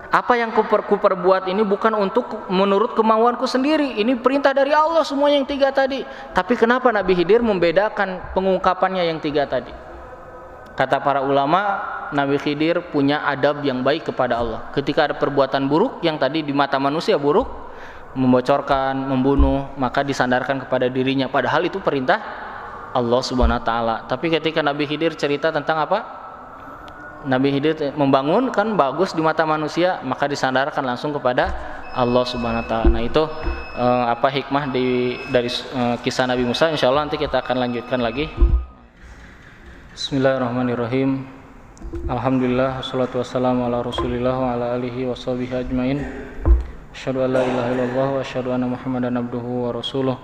Apa yang kuperbuat ini bukan untuk menurut kemauanku sendiri, ini perintah dari Allah semua yang tiga tadi. Tapi kenapa Nabi Khidir membedakan pengungkapannya yang tiga tadi? Kata para ulama, Nabi Khidir punya adab yang baik kepada Allah. Ketika ada perbuatan buruk yang tadi di mata manusia buruk, membocorkan, membunuh, maka disandarkan kepada dirinya, padahal itu perintah Allah Subhanahu wa taala. Tapi ketika Nabi Khidir cerita tentang apa? Nabi Khidir membangun kan bagus di mata manusia, maka disandarkan langsung kepada Allah Subhanahu wa taala. Nah, itu apa hikmah dari kisah Nabi Musa. Insyaallah nanti kita akan lanjutkan lagi. Bismillahirrahmanirrahim. Alhamdulillah, wassalatu wassalamu ala Rasulillah wa ala alihi washabihi ajmain. Asyhadu an la ilaha illallah wa asyhadu anna Muhammadan abduhu wa rasuluh.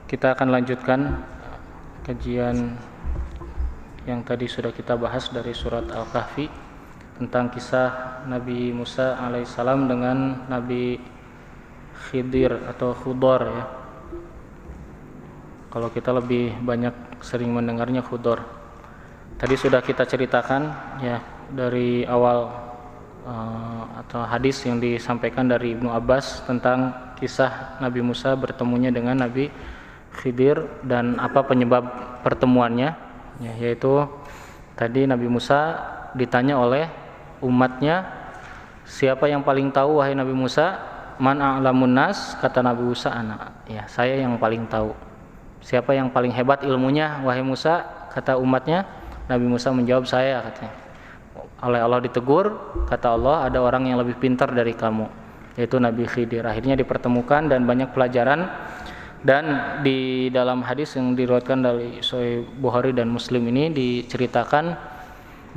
Kita akan lanjutkan kajian yang tadi sudah kita bahas dari surat Al-Kahfi tentang kisah Nabi Musa alaihissalam dengan Nabi Khidir atau Khudor ya. Kalau kita lebih banyak sering mendengarnya Khudor. Tadi sudah kita ceritakan ya dari awal atau hadis yang disampaikan dari Ibnu Abbas tentang kisah Nabi Musa bertemunya dengan Nabi Khidir dan apa penyebab pertemuannya ya, yaitu tadi Nabi Musa ditanya oleh umatnya, siapa yang paling tahu wahai Nabi Musa? Man a'lamun nas, kata Nabi Musa, ana, ya saya yang paling tahu. Siapa yang paling hebat ilmunya wahai Musa? Kata umatnya. Nabi Musa menjawab, saya, katanya. Oleh Allah ditegur, kata Allah, ada orang yang lebih pintar dari kamu, yaitu Nabi Khidir. Akhirnya dipertemukan dan banyak pelajaran. Dan di dalam hadis yang diriwayatkan dari Sahih Bukhari dan Muslim ini diceritakan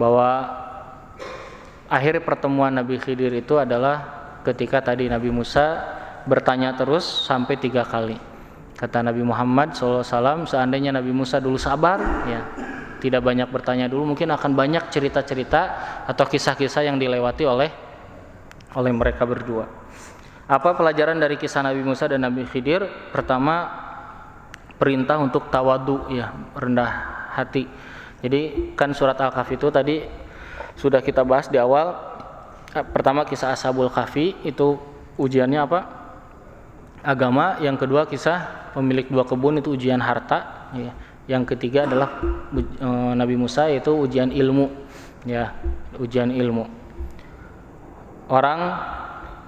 bahwa akhir pertemuan Nabi Khidir itu adalah ketika tadi Nabi Musa bertanya terus sampai 3 kali. Kata Nabi Muhammad SAW, seandainya Nabi Musa dulu sabar, ya, tidak banyak bertanya dulu, mungkin akan banyak cerita-cerita atau kisah-kisah yang dilewati oleh mereka berdua. Apa pelajaran dari kisah Nabi Musa dan Nabi Khidir? Pertama, perintah untuk tawadu, ya, rendah hati. Jadi kan surat Al-Kahfi itu tadi sudah kita bahas di awal. Pertama kisah Ashabul Kahfi, itu ujiannya apa? Agama. Yang kedua kisah pemilik 2 kebun, itu ujian harta, ya. Yang ketiga adalah Nabi Musa, yaitu ujian ilmu, ya, ujian ilmu. Orang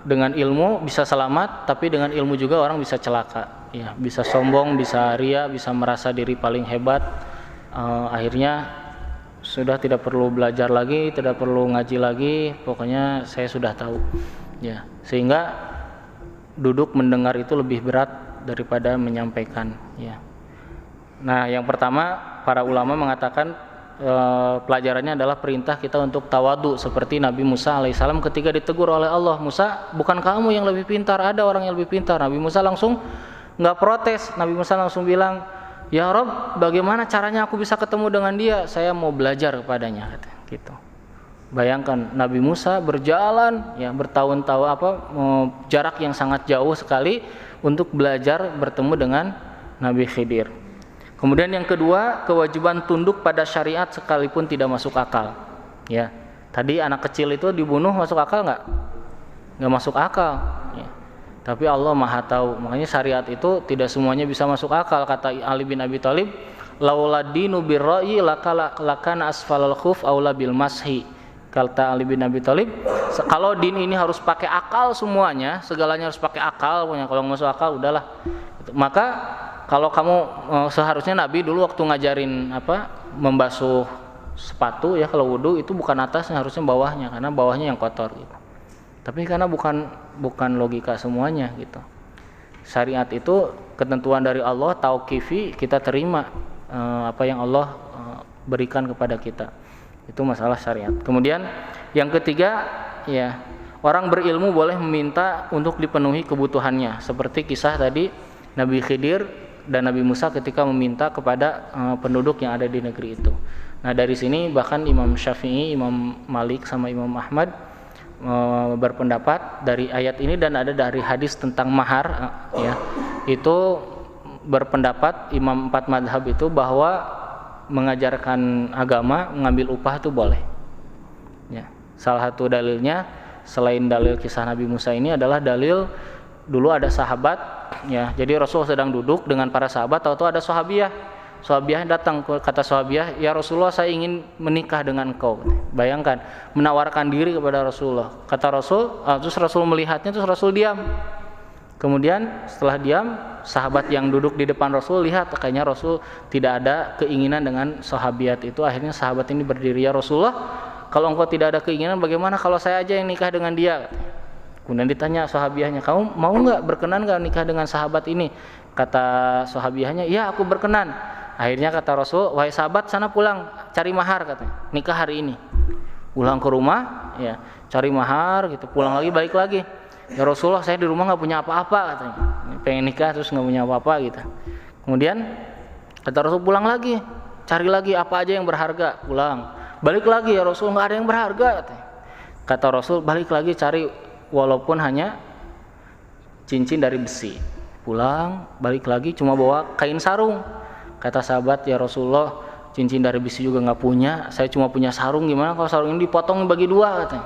dengan ilmu bisa selamat, tapi dengan ilmu juga orang bisa celaka, ya, bisa sombong, bisa ria, bisa merasa diri paling hebat. Akhirnya sudah tidak perlu belajar lagi, tidak perlu ngaji lagi, pokoknya saya sudah tahu, ya, sehingga duduk mendengar itu lebih berat daripada menyampaikan, ya. Nah, yang pertama para ulama mengatakan pelajarannya adalah perintah kita untuk tawadu seperti Nabi Musa alaihissalam ketika ditegur oleh Allah, Musa, bukan kamu yang lebih pintar, ada orang yang lebih pintar. Nabi Musa langsung nggak protes. Nabi Musa langsung bilang, ya Rob, bagaimana caranya aku bisa ketemu dengan dia? Saya mau belajar kepadanya, gitu. Bayangkan Nabi Musa berjalan, ya, bertahun-tahun, jarak yang sangat jauh sekali untuk belajar bertemu dengan Nabi Khidir. Kemudian yang kedua, kewajiban tunduk pada syariat sekalipun tidak masuk akal, ya. Tadi anak kecil itu dibunuh masuk akal nggak? Nggak masuk akal, ya. Tapi Allah Maha tahu, makanya syariat itu tidak semuanya bisa masuk akal. Kata Ali bin Abi Thalib, laula dinu birra'i lakana asfalal khuf aula bil mashi. Kata Ali bin Abi Thalib, kalau din ini harus pakai akal semuanya, segalanya harus pakai akal, kalau masuk akal udahlah. Maka kalau kamu seharusnya Nabi dulu waktu ngajarin membasuh sepatu, ya, kalau wudu itu bukan atasnya, harusnya bawahnya, karena bawahnya yang kotor, gitu. Tapi karena bukan logika semuanya, gitu. syariat itu ketentuan dari Allah, tauqifi, kita terima apa yang Allah berikan kepada kita. Itu masalah syariat. Kemudian yang ketiga, ya, orang berilmu boleh meminta untuk dipenuhi kebutuhannya, seperti kisah tadi Nabi Khidir dan Nabi Musa ketika meminta kepada penduduk yang ada di negeri itu. Nah, dari sini bahkan Imam Syafi'i, Imam Malik sama Imam Ahmad berpendapat dari ayat ini dan ada dari hadis tentang mahar, ya, itu berpendapat Imam 4 madhab itu bahwa mengajarkan agama, mengambil upah itu boleh, ya. Salah satu dalilnya selain dalil kisah Nabi Musa ini adalah dalil dulu ada sahabat, ya, jadi Rasul sedang duduk dengan para sahabat, tahu-tahu ada Sahabiah datang, kata sahabiah, ya Rasulullah, saya ingin menikah dengan engkau. Bayangkan, menawarkan diri kepada Rasulullah. Kata Rasul, terus Rasul melihatnya, terus Rasul diam. Kemudian setelah diam, sahabat yang duduk di depan Rasul lihat, kayaknya Rasul tidak ada keinginan dengan sahabiat itu. Akhirnya sahabat ini berdiri, ya Rasulullah, kalau engkau tidak ada keinginan, bagaimana kalau saya aja yang nikah dengan dia? Kemudian ditanya sahabiahnya, kamu mau nggak, berkenan nggak nikah dengan sahabat ini? Kata sahabiahnya, ya aku berkenan. Akhirnya kata Rasul, wahai sahabat, sana pulang cari mahar, katanya, nikah hari ini. Pulang ke rumah, ya, cari mahar gitu, pulang lagi, balik lagi, ya Rasulullah, saya di rumah nggak punya apa-apa, katanya, pengen nikah terus nggak punya apa-apa gitu. Kemudian kata Rasul, pulang lagi, cari lagi apa aja yang berharga, pulang, balik lagi, ya Rasul, nggak ada yang berharga, katanya. Kata Rasul, balik lagi cari walaupun hanya cincin dari besi, pulang, balik lagi, cuma bawa kain sarung. Kata sahabat, ya Rasulullah, cincin dari besi juga nggak punya, saya cuma punya sarung, gimana kalau sarung ini dipotong bagi dua, katanya.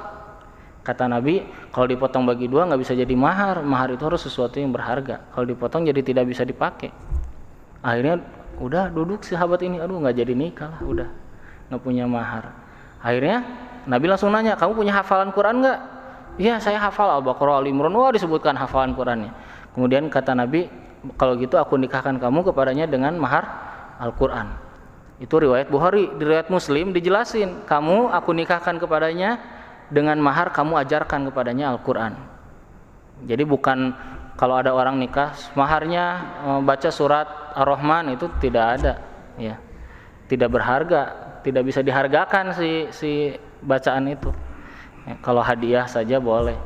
Kata Nabi, kalau dipotong bagi dua nggak bisa jadi mahar, mahar itu harus sesuatu yang berharga, kalau dipotong jadi tidak bisa dipakai. Akhirnya udah duduk sahabat ini, aduh nggak jadi nikah lah, udah nggak punya mahar. Akhirnya Nabi langsung nanya, kamu punya hafalan Quran nggak? Iya, saya hafal Al-Baqarah, Al-Imran, wah disebutkan hafalan Qurannya. Kemudian kata Nabi, kalau gitu aku nikahkan kamu kepadanya dengan mahar Al-Quran. Itu riwayat Bukhari. Di riwayat Muslim dijelasin, kamu aku nikahkan kepadanya dengan mahar kamu ajarkan kepadanya Al-Quran. Jadi bukan kalau ada orang nikah maharnya baca surat Ar-Rahman, itu tidak ada, ya, tidak berharga, tidak bisa dihargakan si bacaan itu, ya, kalau hadiah saja boleh.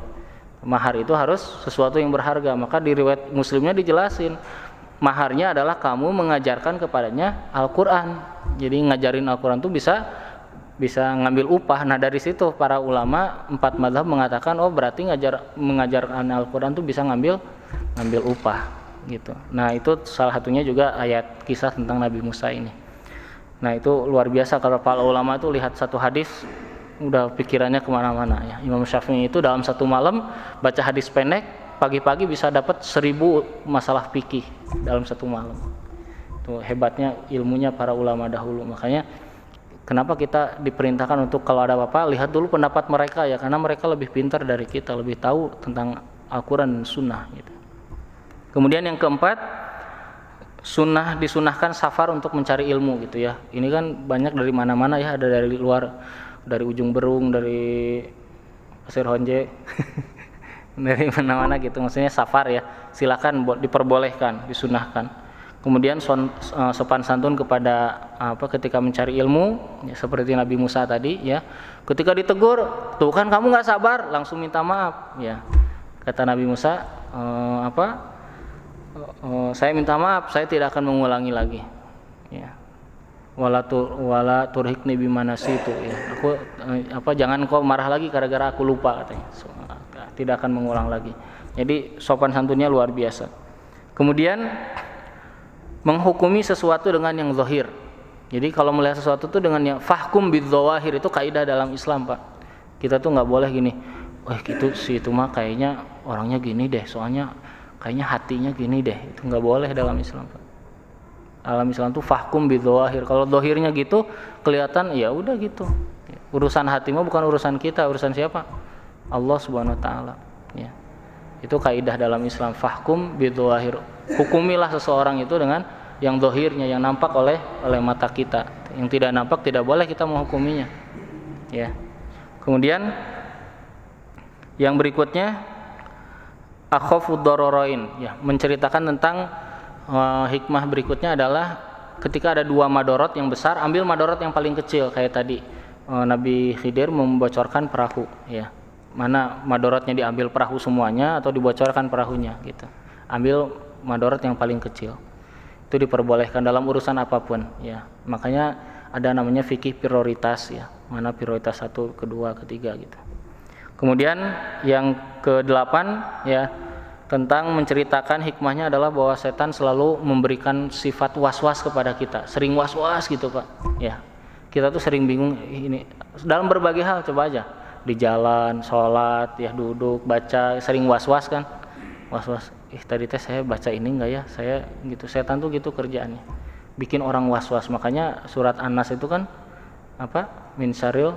Mahar itu harus sesuatu yang berharga. Maka di riwayat Muslimnya dijelasin, maharnya adalah kamu mengajarkan kepadanya Al-Quran. Jadi ngajarin Al-Quran itu bisa ngambil upah. Nah, dari situ para ulama 4 mazhab mengatakan, oh berarti mengajarkan Al-Quran itu bisa ngambil upah gitu. Nah, itu salah satunya juga ayat kisah tentang Nabi Musa ini. Nah, itu luar biasa kalau para ulama itu lihat satu hadis udah pikirannya kemana-mana, ya. Imam Syafi'i itu dalam satu malam baca hadis pendek, pagi-pagi bisa dapat 1000 masalah fikih dalam satu malam. Itu hebatnya ilmunya para ulama dahulu. Makanya kenapa kita diperintahkan untuk kalau ada apa-apa lihat dulu pendapat mereka, ya, karena mereka lebih pintar dari kita, lebih tahu tentang Al-Quran dan Sunnah gitu. Kemudian yang keempat, disunahkan safar untuk mencari ilmu gitu, ya. Ini kan banyak dari mana-mana, ya, ada dari luar, dari ujung Berung, dari Pasir Honje dari mana-mana gitu, maksudnya safar, ya, silakan, diperbolehkan, disunahkan. Kemudian sopan santun kepada ketika mencari ilmu, ya, seperti Nabi Musa tadi, ya, ketika ditegur, tuh kan kamu nggak sabar, langsung minta maaf, ya. Kata Nabi Musa, saya minta maaf, saya tidak akan mengulangi lagi, ya. Wala turhikni bimanasitu, ya. Aku jangan kau marah lagi gara-gara aku lupa, katanya. Tidak akan mengulang lagi. Jadi sopan santunnya luar biasa. Kemudian menghukumi sesuatu dengan yang zahir. Jadi kalau melihat sesuatu itu dengan yang fahkum bidzawahir, itu kaidah dalam Islam, Pak. Kita tuh nggak boleh gini, gitu sih, itu mah kayaknya orangnya gini deh, soalnya kayaknya hatinya gini deh. Itu nggak boleh dalam Islam, Pak. Dalam Islam tuh fahkum bidzawahir. Kalau zahirnya gitu kelihatan, ya udah gitu. Urusan hati mah bukan urusan kita, urusan siapa? Allah Subhanahu wa taala, ya. Itu kaidah dalam Islam, fahkum bidzawahir. Hukumilah seseorang itu dengan yang zahirnya, yang nampak oleh mata kita. Yang tidak nampak tidak boleh kita menghukuminya, ya. Kemudian yang berikutnya, akhafud dararain, ya, menceritakan tentang hikmah berikutnya adalah ketika ada dua madorot yang besar, ambil madorot yang paling kecil. Kayak tadi Nabi Khidir membocorkan perahu, ya, mana madorotnya diambil perahu semuanya atau dibocorkan perahunya gitu. Ambil madorot yang paling kecil, itu diperbolehkan dalam urusan apapun, ya. Makanya ada namanya fikih prioritas, ya, mana prioritas 1, kedua, ketiga gitu. Kemudian yang ke-8, ya, tentang menceritakan hikmahnya adalah bahwa setan selalu memberikan sifat was-was kepada kita, sering was-was gitu Pak, ya. Kita tuh sering bingung ini dalam berbagai hal, coba aja di jalan, sholat, ya, duduk, baca, sering was-was kan, was-was, tadi teh saya baca ini enggak ya, saya gitu. Setan tuh gitu kerjaannya, bikin orang was-was. Makanya surat An-Nas itu kan apa, min syarril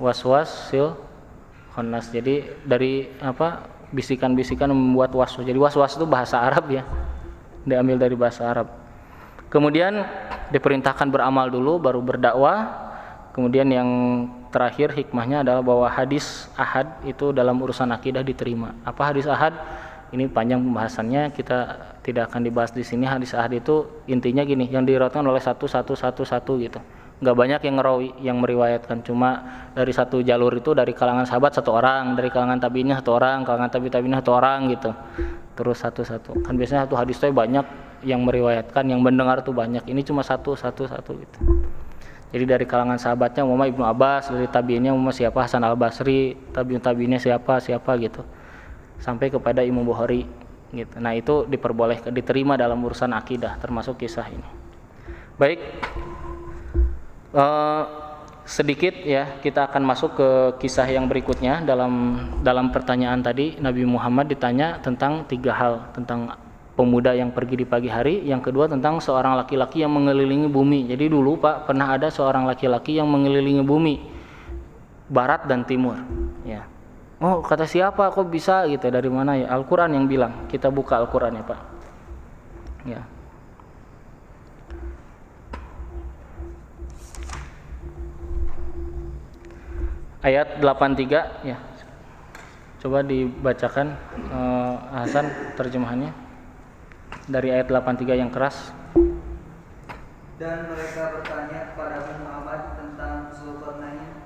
waswas sil khannas. Jadi dari apa, bisikan-bisikan membuat was-was. Jadi was-was itu bahasa Arab, ya, diambil dari bahasa Arab. Kemudian diperintahkan beramal dulu baru berdakwah. Kemudian yang terakhir hikmahnya adalah bahwa hadis ahad itu dalam urusan akidah diterima. Apa hadis ahad? Ini panjang pembahasannya, kita tidak akan dibahas di sini. Hadis ahad itu intinya gini, yang diriwayatkan oleh satu gitu. Nggak banyak yang ngerawi, yang meriwayatkan, cuma dari satu jalur itu dari kalangan sahabat 1 orang, dari kalangan tabi'innya 1 orang, kalangan tabi'innya 1 orang gitu. Terus satu-satu. Kan biasanya satu hadis itu banyak yang meriwayatkan, yang mendengar tuh banyak. Ini cuma satu gitu. Jadi dari kalangan sahabatnya Muhammad Ibnu Abbas, dari tabi'innya Muhammad siapa, Hasan Al-Basri, tabi'innya siapa gitu. Sampai kepada Imam Bukhari gitu. Nah, itu diperbolehkan, diterima dalam urusan akidah, termasuk kisah ini. Baik. Sedikit, ya, kita akan masuk ke kisah yang berikutnya. Dalam pertanyaan tadi Nabi Muhammad ditanya tentang 3 hal, tentang pemuda yang pergi di pagi hari, yang kedua tentang seorang laki-laki yang mengelilingi bumi. Jadi dulu Pak pernah ada seorang laki-laki yang mengelilingi bumi barat dan timur, ya. Oh, kata siapa kok bisa gitu, dari mana ya? Al-Qur'an yang bilang. Kita buka Al-Qur'an ya Pak, ya. Ayat 83, ya. Coba dibacakan Hasan terjemahannya dari ayat 83 yang keras. Dan mereka bertanya kepada Muhammad tentang Zulkarnain.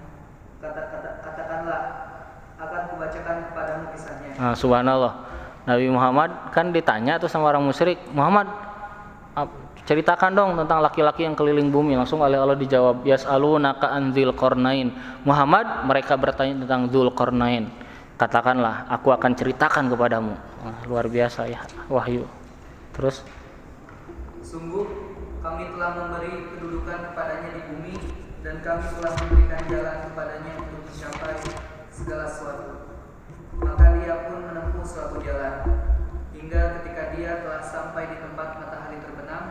Katakanlah, akan kubacakan kepadamu kisahnya. Subhanallah. Nabi Muhammad kan ditanya tuh sama orang musyrik, Muhammad, ceritakan dong tentang laki-laki yang keliling bumi. Langsung oleh Allah dijawab, yas'alunaka an Dzulqarnain. Muhammad, mereka bertanya tentang Dzulqarnain. Katakanlah, aku akan ceritakan kepadamu. Luar biasa, ya, wahyu. Terus, sungguh kami telah memberi kedudukan kepadanya di bumi, dan kami telah memberikan jalan kepadanya untuk mencapai segala sesuatu. Maka dia pun menempuh suatu jalan, hingga ketika dia telah sampai di tempat matahari terbenam,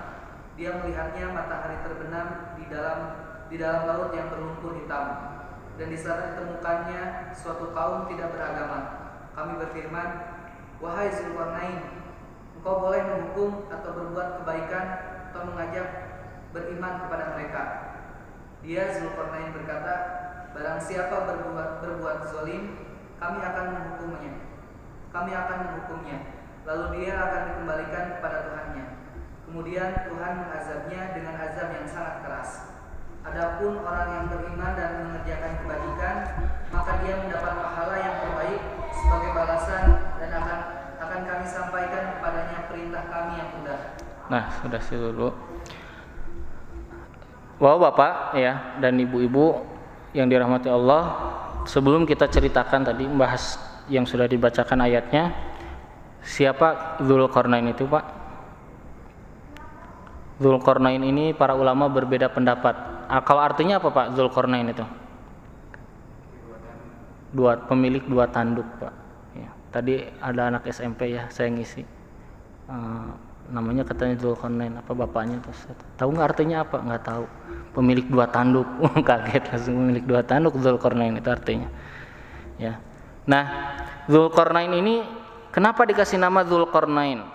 dia melihatnya matahari terbenam di dalam laut yang berlumpur hitam. Dan di sana ditemukannya suatu kaum tidak beragama. Kami berfirman, wahai Zulkarnain, engkau boleh menghukum atau berbuat kebaikan atau mengajak beriman kepada mereka. Dia Zulkarnain berkata, barang siapa berbuat zalim, kami akan menghukumnya. Lalu dia akan dikembalikan kepada Tuhannya. Kemudian Tuhan mengazabnya dengan azab yang sangat keras. Adapun orang yang beriman dan mengerjakan kebajikan, maka dia mendapat pahala yang terbaik sebagai balasan, dan akan kami sampaikan kepadanya perintah kami yang mudah. Nah, sudah sih dulu. Bapak, ya, dan ibu-ibu yang dirahmati Allah, sebelum kita ceritakan tadi membahas yang sudah dibacakan ayatnya, siapa Dzulqarnain itu, Pak? Dzulqarnain ini para ulama berbeda pendapat. Kalau artinya apa, Pak, Dzulqarnain itu? Pemilik 2 tanduk, Pak. Ya, tadi ada anak SMP, ya, saya ngisi. Namanya katanya Dzulqarnain, apa bapaknya terus tahu nggak artinya apa? Nggak tahu. Pemilik 2 tanduk. Kaget langsung, pemilik 2 tanduk Dzulqarnain itu artinya, ya. Nah, Dzulqarnain ini kenapa dikasih nama Dzulqarnain?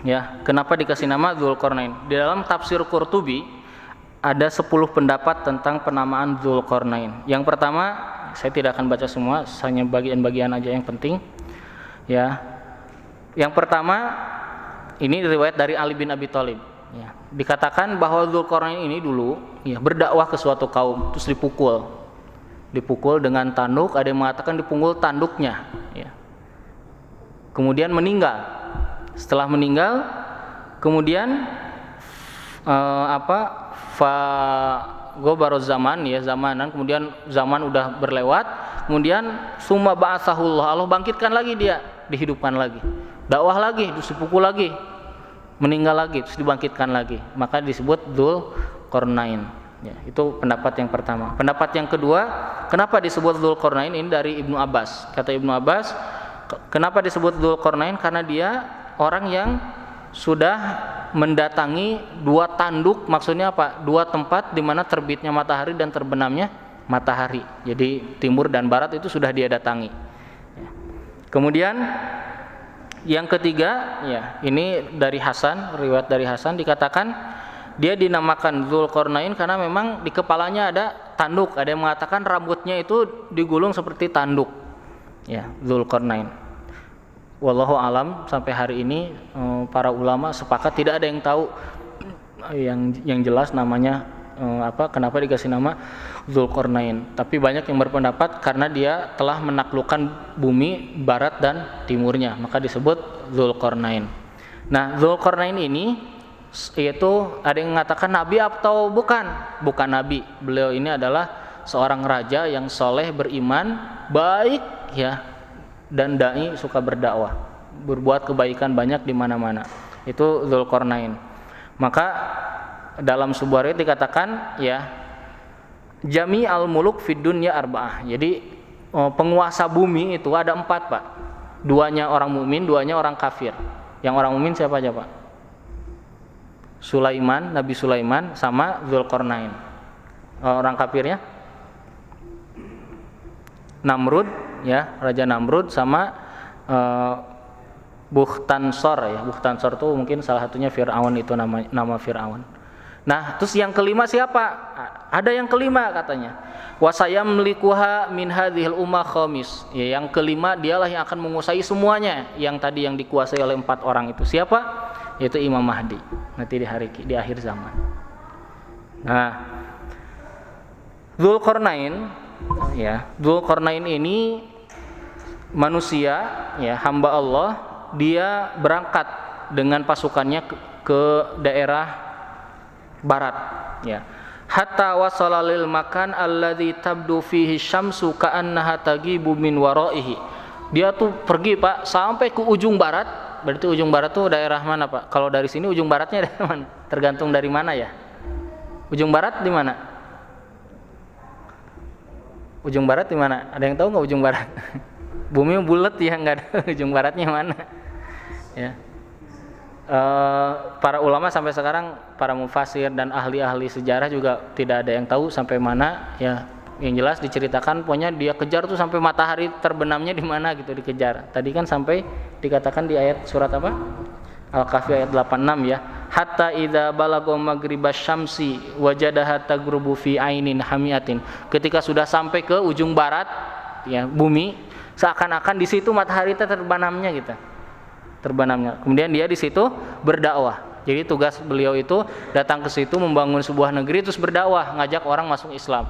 Ya, kenapa dikasih nama Dzulqarnain? Di dalam tafsir Qurtubi ada 10 pendapat tentang penamaan Dzulqarnain. Yang pertama, saya tidak akan baca semua, hanya bagian-bagian aja yang penting, ya. Yang pertama, ini riwayat dari Ali bin Abi Thalib. Ya, dikatakan bahwa Dzulqarnain ini dulu ya berdakwah ke suatu kaum, terus dipukul dengan tanduk. Ada yang mengatakan dipukul tanduknya. Ya. Kemudian meninggal. Setelah meninggal, kemudian gobaroz zaman ya zamanan. Kemudian zaman udah berlewat. Kemudian summa ba'atsahullah, Allah bangkitkan lagi dia, dihidupkan lagi. Dakwah lagi, terus dipukul lagi. Meninggal lagi, terus dibangkitkan lagi, maka disebut Dzulqarnain. Ya, itu pendapat yang pertama. Pendapat yang kedua, kenapa disebut Dzulqarnain? Ini dari Ibnu Abbas. Kata Ibnu Abbas, kenapa disebut Dzulqarnain? Karena dia orang yang sudah mendatangi dua tanduk, maksudnya apa? Dua tempat di mana terbitnya matahari dan terbenamnya matahari. Jadi timur dan barat itu sudah dia datangi. Ya. Kemudian yang ketiga, ya, ini dari Hasan, riwayat dari Hasan dikatakan dia dinamakan Dzulqarnain karena memang di kepalanya ada tanduk. Ada yang mengatakan rambutnya itu digulung seperti tanduk. Ya, Dzulqarnain. Wallahu alam, sampai hari ini para ulama sepakat tidak ada yang tahu yang jelas namanya kenapa dikasih nama Dzulqarnain. Tapi banyak yang berpendapat karena dia telah menaklukkan bumi barat dan timurnya, maka disebut Dzulqarnain. Nah, Dzulqarnain ini yaitu ada yang mengatakan nabi atau bukan nabi. Beliau ini adalah seorang raja yang soleh, beriman, baik ya, dan dai, suka berdakwah, berbuat kebaikan banyak di mana-mana. Itu Dzulqarnain. Maka dalam sebuah riwayat dikatakan ya jami al muluk fid dunya arba'ah. Jadi penguasa bumi itu ada 4, Pak. 2-nya orang mukmin, 2-nya orang kafir. Yang orang mukmin siapa aja, Pak? Sulaiman, Nabi Sulaiman sama Dzulqarnain. Orang kafirnya Namrud ya, Raja Namrud sama Bukhtansor ya. Bukhtansor itu mungkin salah satunya Fir'aun, itu nama Fir'aun. Nah, terus yang kelima siapa? Ada yang kelima katanya. Wasayamlikuha min hadhil ummah khamis. Ya, yang kelima dialah yang akan menguasai semuanya. Yang tadi yang dikuasai oleh 4 orang itu siapa? Yaitu Imam Mahdi. Nanti di akhir zaman. Nah, Dzulqarnain ya, Dzulqarnain ini manusia ya, hamba Allah. Dia berangkat dengan pasukannya ke daerah barat ya, hatta wasala lil makan alladzi tabdu fihi syamsu ka'annaha tagibu min waraihi. Dia tuh pergi, Pak, sampai ke ujung barat. Berarti ujung barat tuh daerah mana, Pak? Kalau dari sini ujung baratnya daerah mana? Tergantung dari mana ya. Ujung barat di mana? Ujung barat di mana? Ada yang tahu nggak ujung barat? Bumi bulat ya, nggak ada ujung baratnya mana ya. Para ulama sampai sekarang, para mufasir dan ahli-ahli sejarah juga tidak ada yang tahu sampai mana ya. Yang jelas diceritakan pokoknya dia kejar tuh sampai matahari terbenamnya di mana gitu dikejar. Tadi kan sampai dikatakan di ayat surat apa? Al-Kahfi ayat 86 ya. Hatta idza balagha maghribasy syamsi wajadaha taghrubu fi ainin hamiatin. Ketika sudah sampai ke ujung barat ya bumi, seakan-akan di situ matahari terbenamnya gitu. Terbenamnya. Kemudian dia di situ berdakwah. Jadi tugas beliau itu datang ke situ membangun sebuah negeri terus berdakwah, ngajak orang masuk Islam.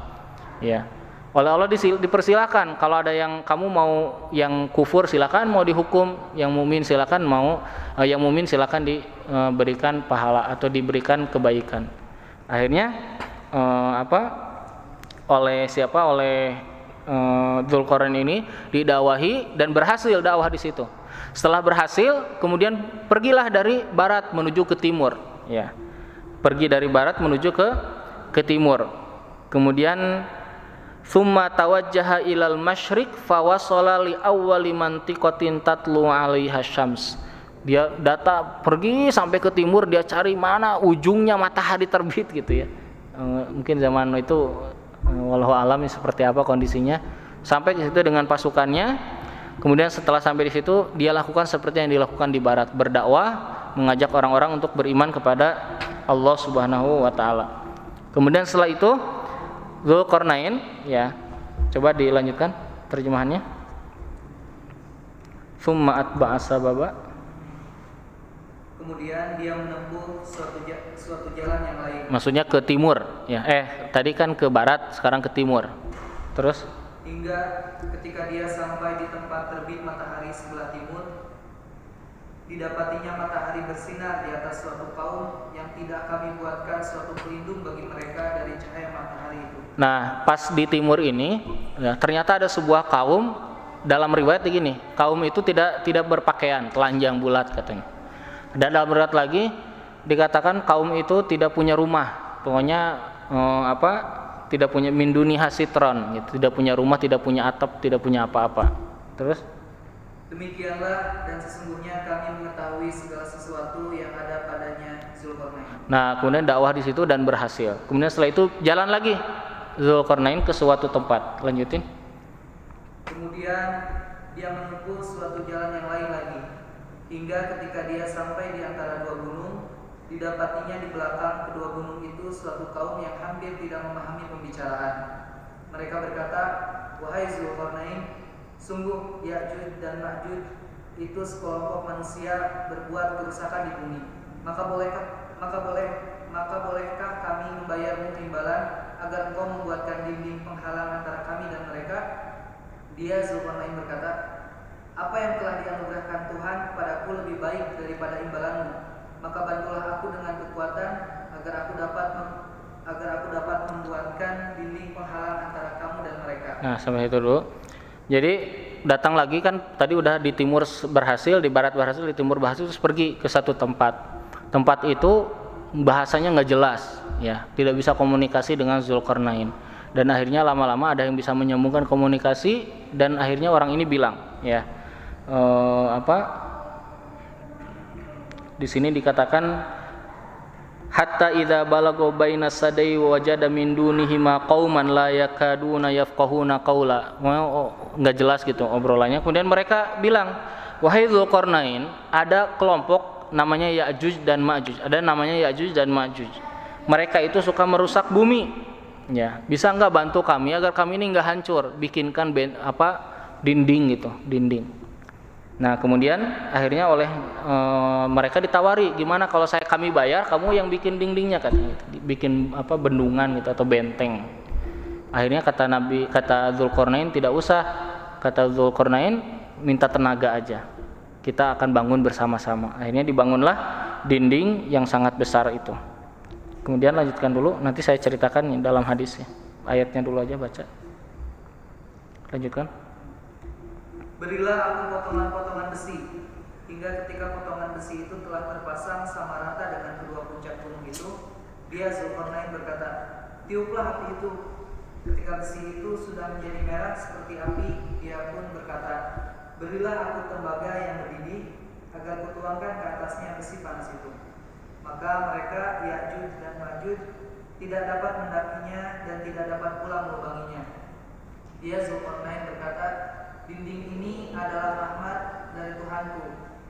Ya. Oleh Allah dipersilakan, kalau ada yang kamu mau yang kufur silakan, mau dihukum, yang mukmin silakan, yang mukmin silakan diberikan pahala atau diberikan kebaikan. Akhirnya oleh Dzulqarnain ini didakwahi dan berhasil dakwah di situ. Setelah berhasil, kemudian pergilah dari barat menuju ke timur. Ya, pergi dari barat menuju ke timur. Kemudian summa tawajjaha ilal masyriq fawasala li awwali mantiqatin tatlu 'alaiha syams. Dia pergi sampai ke timur, dia cari mana ujungnya matahari terbit gitu ya. Mungkin zaman itu wallahu alam seperti apa kondisinya. Sampai ke situ dengan pasukannya. Kemudian setelah sampai di situ, dia lakukan seperti yang dilakukan di barat, berdakwah, mengajak orang-orang untuk beriman kepada Allah Subhanahu wa taala. Kemudian setelah itu Dzulqarnain ya. Coba dilanjutkan terjemahannya. Summa atba'a sababa. Kemudian dia menempuh suatu jalan yang lain. Maksudnya ke timur, ya. Tadi kan ke barat, sekarang ke timur. Terus? Hingga ketika dia sampai di tempat terbit matahari sebelah timur, didapatinya matahari bersinar di atas suatu kaum yang tidak kami buatkan suatu pelindung bagi mereka dari cahaya matahari itu. Nah, pas di timur ini, ya, ternyata ada sebuah kaum, dalam riwayat begini, kaum itu tidak berpakaian, telanjang bulat katanya. Dan dalam riwayat lagi dikatakan kaum itu tidak punya rumah, pokoknya tidak punya minduni hasitron, gitu. Tidak punya rumah, tidak punya atap, tidak punya apa-apa. Terus? Demikianlah dan sesungguhnya kami mengetahui segala sesuatu yang ada padanya Zulkarnain. Nah, kemudian dakwah di situ dan berhasil. Kemudian setelah itu jalan lagi Zulkarnain ke suatu tempat. Lanjutin. Kemudian dia menempuh suatu jalan yang lain lagi, hingga ketika dia sampai di antara dua gunung, didapatinya di belakang kedua gunung itu suatu kaum yang hampir tidak memahami pembicaraan. Mereka berkata, "Wahai Zulkarnain, sungguh Ya'juj dan Ma'juj itu sekelompok manusia berbuat kerusakan di bumi. Maka bolehkah kami membayarmu imbalan agar engkau membuatkan dinding penghalang antara kami dan mereka?" Dia Zulkarnain berkata, "Apa yang telah dianugerahkan Tuhan padaku lebih baik daripada imbalanmu. Maka bantulah aku dengan kekuatan agar aku dapat membuatkan dinding penghalang antara kamu dan mereka." Nah, sampai itu dulu. Jadi datang lagi kan tadi udah di timur berhasil, di barat berhasil, di timur berhasil, terus pergi ke satu tempat. Tempat itu bahasanya nggak jelas, ya, tidak bisa komunikasi dengan Zulkarnain. Dan akhirnya lama-lama ada yang bisa menyambungkan komunikasi dan akhirnya orang ini bilang, ya, di sini dikatakan hatta idza balagha baina sadai wa wajada min dunihima qauman la yakaduna yafqahuna qaula. Enggak jelas gitu obrolannya. Kemudian mereka bilang, "Wahai Zulkarnain, ada kelompok namanya Ya'juj dan Ma'juj. Ada namanya Ya'juj dan Ma'juj. Mereka itu suka merusak bumi. Ya, bisa enggak bantu kami agar kami ini enggak hancur, bikinkan dinding gitu, dinding." Nah, kemudian akhirnya oleh mereka ditawari, gimana kalau kami bayar, kamu yang bikin dindingnya, katanya gitu. Bikin bendungan gitu atau benteng. Akhirnya kata Zulkarnain, tidak usah. Kata Zulkarnain, minta tenaga aja. Kita akan bangun bersama-sama. Akhirnya dibangunlah dinding yang sangat besar itu. Kemudian lanjutkan dulu, nanti saya ceritakan dalam hadisnya. Ayatnya dulu aja baca. Lanjutkan. Berilah aku potongan-potongan besi, hingga ketika potongan besi itu telah terpasang sama rata dengan kedua puncak gunung itu, dia Zulkarnain berkata, "Tiuplah api itu." Ketika besi itu sudah menjadi merah seperti api, dia pun berkata, "Berilah aku tembaga yang berdidih, agar kutuangkan ke atasnya besi panas itu." Maka mereka, Ya'juj dan Ma'juj, tidak dapat mendakinya dan tidak dapat pula melubanginya. Dia Zulkarnain berkata, "Dinding ini adalah rahmat dari Tuhanku,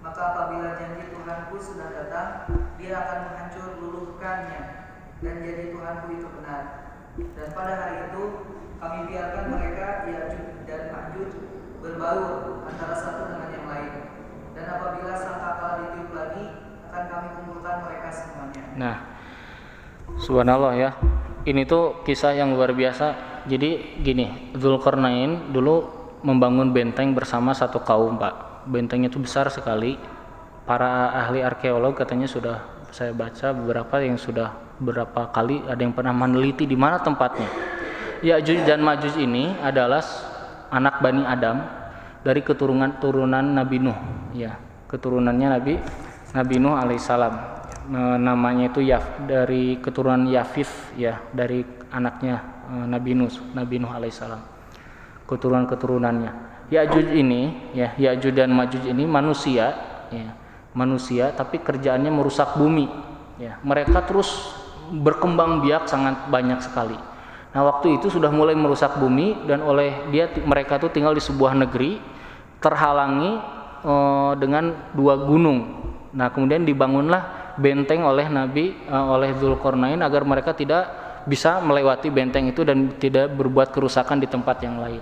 maka apabila janji Tuhanku sudah datang, dia akan menghancur luluhkannya, dan janji Tuhanku itu benar. Dan pada hari itu, kami biarkan mereka, Ya'juj dan Ma'juj, berbaur antara satu dengan yang lain. Dan apabila sangkakala ditiup lagi, akan kami kumpulkan mereka semuanya." Nah, subhanallah ya, ini tuh kisah yang luar biasa. Jadi gini, Zulkarnain dulu membangun benteng bersama satu kaum, Pak. Bentengnya itu besar sekali. Para ahli arkeolog katanya sudah saya baca beberapa yang sudah beberapa kali ada yang pernah meneliti di mana tempatnya. Ya'juj dan Ma'juj ini adalah anak Bani Adam dari keturunan Nabi Nuh, ya. Keturunannya Nabi Nuh alaihissalam. Namanya itu dari keturunan Yafith, ya, dari anaknya Nabi Nuh alaihissalam. Keturunannya. Ya'juj ini, ya, Ya'juj dan Ma'juj ini manusia, ya, manusia tapi kerjaannya merusak bumi, ya. Mereka terus berkembang biak sangat banyak sekali. Nah, waktu itu sudah mulai merusak bumi dan mereka tuh tinggal di sebuah negeri terhalangi dengan dua gunung. Nah, kemudian dibangunlah benteng oleh Zulkarnain agar mereka tidak bisa melewati benteng itu dan tidak berbuat kerusakan di tempat yang lain.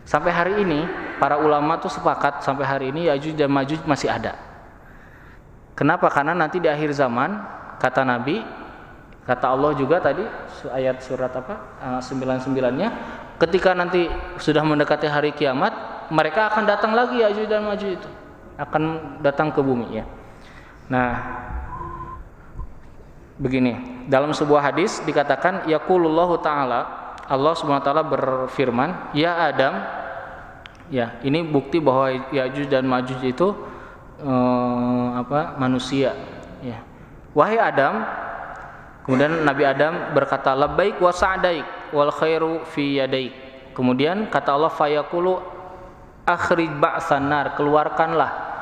Sampai hari ini para ulama tuh sepakat sampai hari ini Ya'juj dan Ma'juj masih ada. Kenapa? Karena nanti di akhir zaman, kata Nabi, kata Allah juga tadi ayat surat 99-nya, ketika nanti sudah mendekati hari kiamat, mereka akan datang lagi Ya'juj dan Ma'juj itu akan datang ke bumi ya. Nah, begini, dalam sebuah hadis dikatakan yaqulullahu taala, Allah Subhanahu wa taala berfirman, ya Adam, ya, ini bukti bahwa Ya'juj dan Ma'juj itu manusia ya. Wahai Adam, kemudian Nabi Adam berkata labbaik wa sa'daik wal khairu fi yadaik. Kemudian kata Allah fayaqulu akhrij ba'san nar, keluarkanlah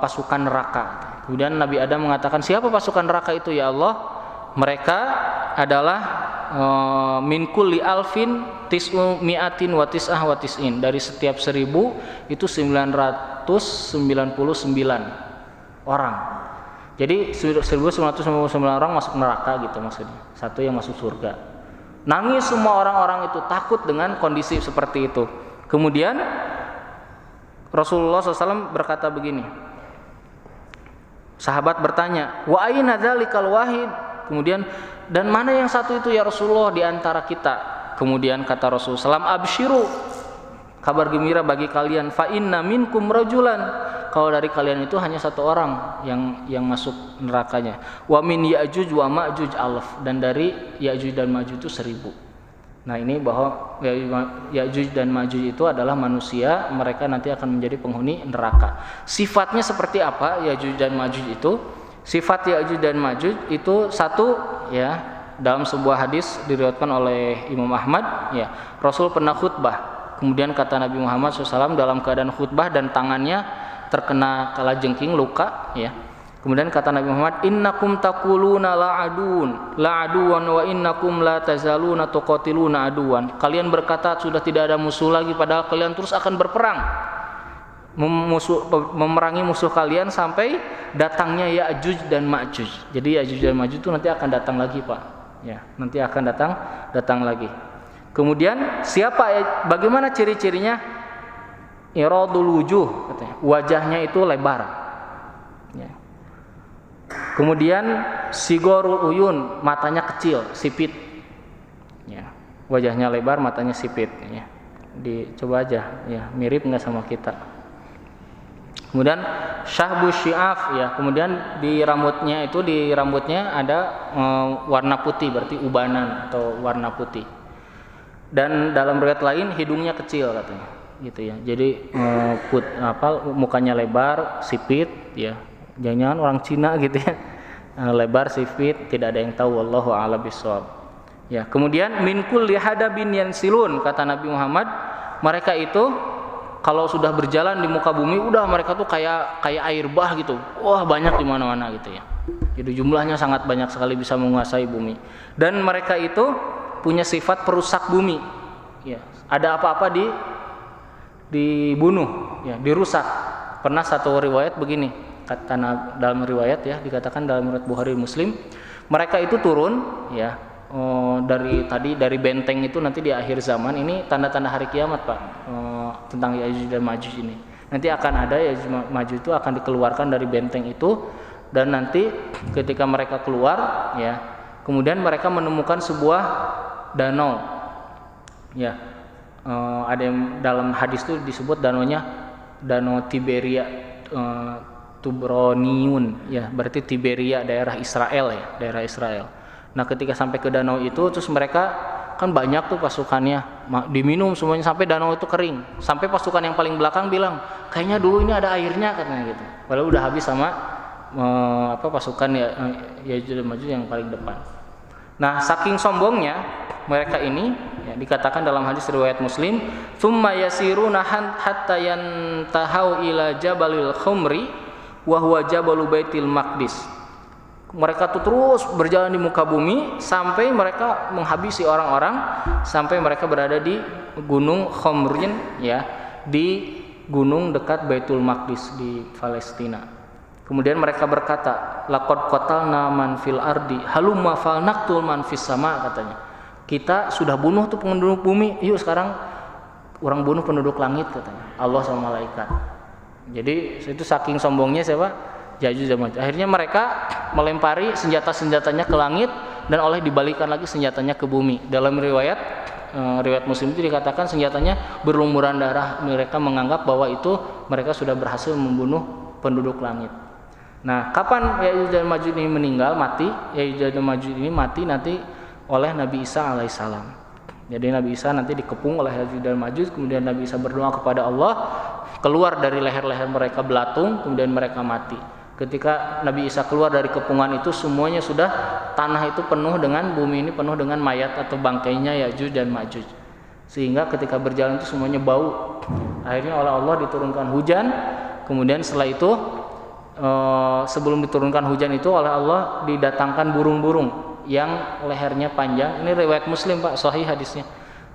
pasukan neraka. Kemudian Nabi Adam mengatakan, siapa pasukan neraka itu ya Allah? Mereka adalah min kulli alfin tis'umi'atin wa tis'ah wa tis'in, dari setiap 1000 itu 999 orang. Jadi 1999 orang masuk neraka gitu maksudnya. Satu yang masuk surga. Nangis semua orang-orang itu, takut dengan kondisi seperti itu. Kemudian Rasulullah SAW berkata begini. Sahabat bertanya, wa aina dzalikal wahid? Kemudian, dan mana yang satu itu ya Rasulullah di antara kita? Kemudian kata Rasulullah SAW, absyiru, kabar gembira bagi kalian, fa inna minkum rajulan, kalau dari kalian itu hanya satu orang yang masuk nerakanya. Wa min Ya'juj wa Ma'juj alaf, dan dari Ya'juj dan Ma'juj itu 1000. Nah, ini bahwa Ya'juj dan Ma'juj itu adalah manusia, mereka nanti akan menjadi penghuni neraka. Sifatnya seperti apa Ya'juj dan Ma'juj itu? Sifat Ya'juj dan Ma'juj itu satu ya, dalam sebuah hadis diriwayatkan oleh Imam Ahmad ya, Rasul pernah khutbah. Kemudian kata Nabi Muhammad SAW dalam keadaan khutbah dan tangannya terkena kalajengking, luka ya. Kemudian kata Nabi Muhammad, innakum taquluna la'aduwan wa innakum la tazaluna tuqatiluna aduwan. Kalian berkata sudah tidak ada musuh lagi, padahal kalian terus akan berperang, memerangi musuh kalian sampai datangnya Ya'juj dan Ma'juj. Jadi Ya'juj dan Ma'juj itu nanti akan datang lagi, Pak. Ya, nanti akan datang lagi. Kemudian bagaimana ciri-cirinya? Iradul wujuh katanya. Wajahnya itu lebar. Ya. Kemudian sigorul uyun, matanya kecil, sipit. Ya. Wajahnya lebar, matanya sipit ya. Dicoba aja ya, mirip enggak sama kita. Kemudian syahbu syi'af ya, kemudian di rambutnya ada warna putih, berarti ubanan atau warna putih. Dan dalam riwayat lain hidungnya kecil katanya, gitu ya. Jadi mukanya lebar, sipit ya. Jangan orang Cina gitu ya. Lebar, sipit, tidak ada yang tahu, wallahu a'lam bishawab. Ya, kemudian min kulli hadabin yansilun, kata Nabi Muhammad, mereka itu kalau sudah berjalan di muka bumi, udah mereka tuh kayak air bah gitu. Wah, banyak di mana-mana gitu ya. Jadi jumlahnya sangat banyak sekali, bisa menguasai bumi. Dan mereka itu punya sifat perusak bumi. Ya, ada apa-apa dibunuh, ya, dirusak. Pernah satu riwayat begini, kata dalam riwayat ya, dikatakan dalam riwayat Bukhari Muslim, mereka itu turun ya, dari benteng itu nanti di akhir zaman. Ini tanda-tanda hari kiamat, Pak. Tentang Ya'juj dan Ma'juj ini. Nanti akan ada Ya'juj dan Ma'juj itu akan dikeluarkan dari benteng itu, dan nanti ketika mereka keluar ya, kemudian mereka menemukan sebuah danau. Ya. Ada yang dalam hadis itu disebut danaunya Danau Tiberia Tubroniun ya, berarti Tiberia daerah Israel ya, daerah Israel. Nah, ketika sampai ke danau itu, terus mereka kan banyak tuh pasukannya, diminum semuanya sampai danau itu kering. Sampai pasukan yang paling belakang bilang, kayaknya dulu ini ada airnya katanya gitu. Padahal udah habis sama pasukan Ya'juj dan Ma'juj yang paling depan. Nah, saking sombongnya mereka ini ya, dikatakan dalam hadis riwayat Muslim, "Tsumma yasiruna hatta yantahau ila Jabalil Khumri wa huwa Jabalu Baitil Maqdis." Mereka tuh terus berjalan di muka bumi sampai mereka menghabisi orang-orang, sampai mereka berada di Gunung Khomrin ya, di gunung dekat Baitul Maqdis di Palestina. Kemudian mereka berkata, laqad qatalna man fil ardi halumma falnaqtul man fis sama, katanya. Kita sudah bunuh tuh penduduk bumi, yuk sekarang orang bunuh penduduk langit, katanya. Allah sama malaikat. Jadi itu saking sombongnya siapa? Ya'juj dan Ma'juj. Akhirnya mereka melempari senjata-senjatanya ke langit dan oleh dibalikan lagi senjatanya ke bumi. Dalam riwayat Muslim itu dikatakan senjatanya berlumuran darah. Mereka menganggap bahwa itu mereka sudah berhasil membunuh penduduk langit. Nah, kapan Ya'juj dan Ma'juj ini mati? Ya'juj dan Ma'juj ini mati nanti oleh Nabi Isa alaihissalam. Jadi Nabi Isa nanti dikepung oleh Ya'juj dan Ma'juj, kemudian Nabi Isa berdoa kepada Allah, keluar dari leher-leher mereka belatung, kemudian mereka mati. Ketika Nabi Isa keluar dari kepungan itu, semuanya sudah tanah itu penuh dengan, bumi ini penuh dengan mayat atau bangkainya Ya'juj dan Ma'juj. Sehingga ketika berjalan itu semuanya bau. Akhirnya oleh Allah diturunkan hujan. Kemudian setelah itu sebelum diturunkan hujan itu oleh Allah didatangkan burung-burung yang lehernya panjang. Ini riwayat Muslim Pak, sahih hadisnya.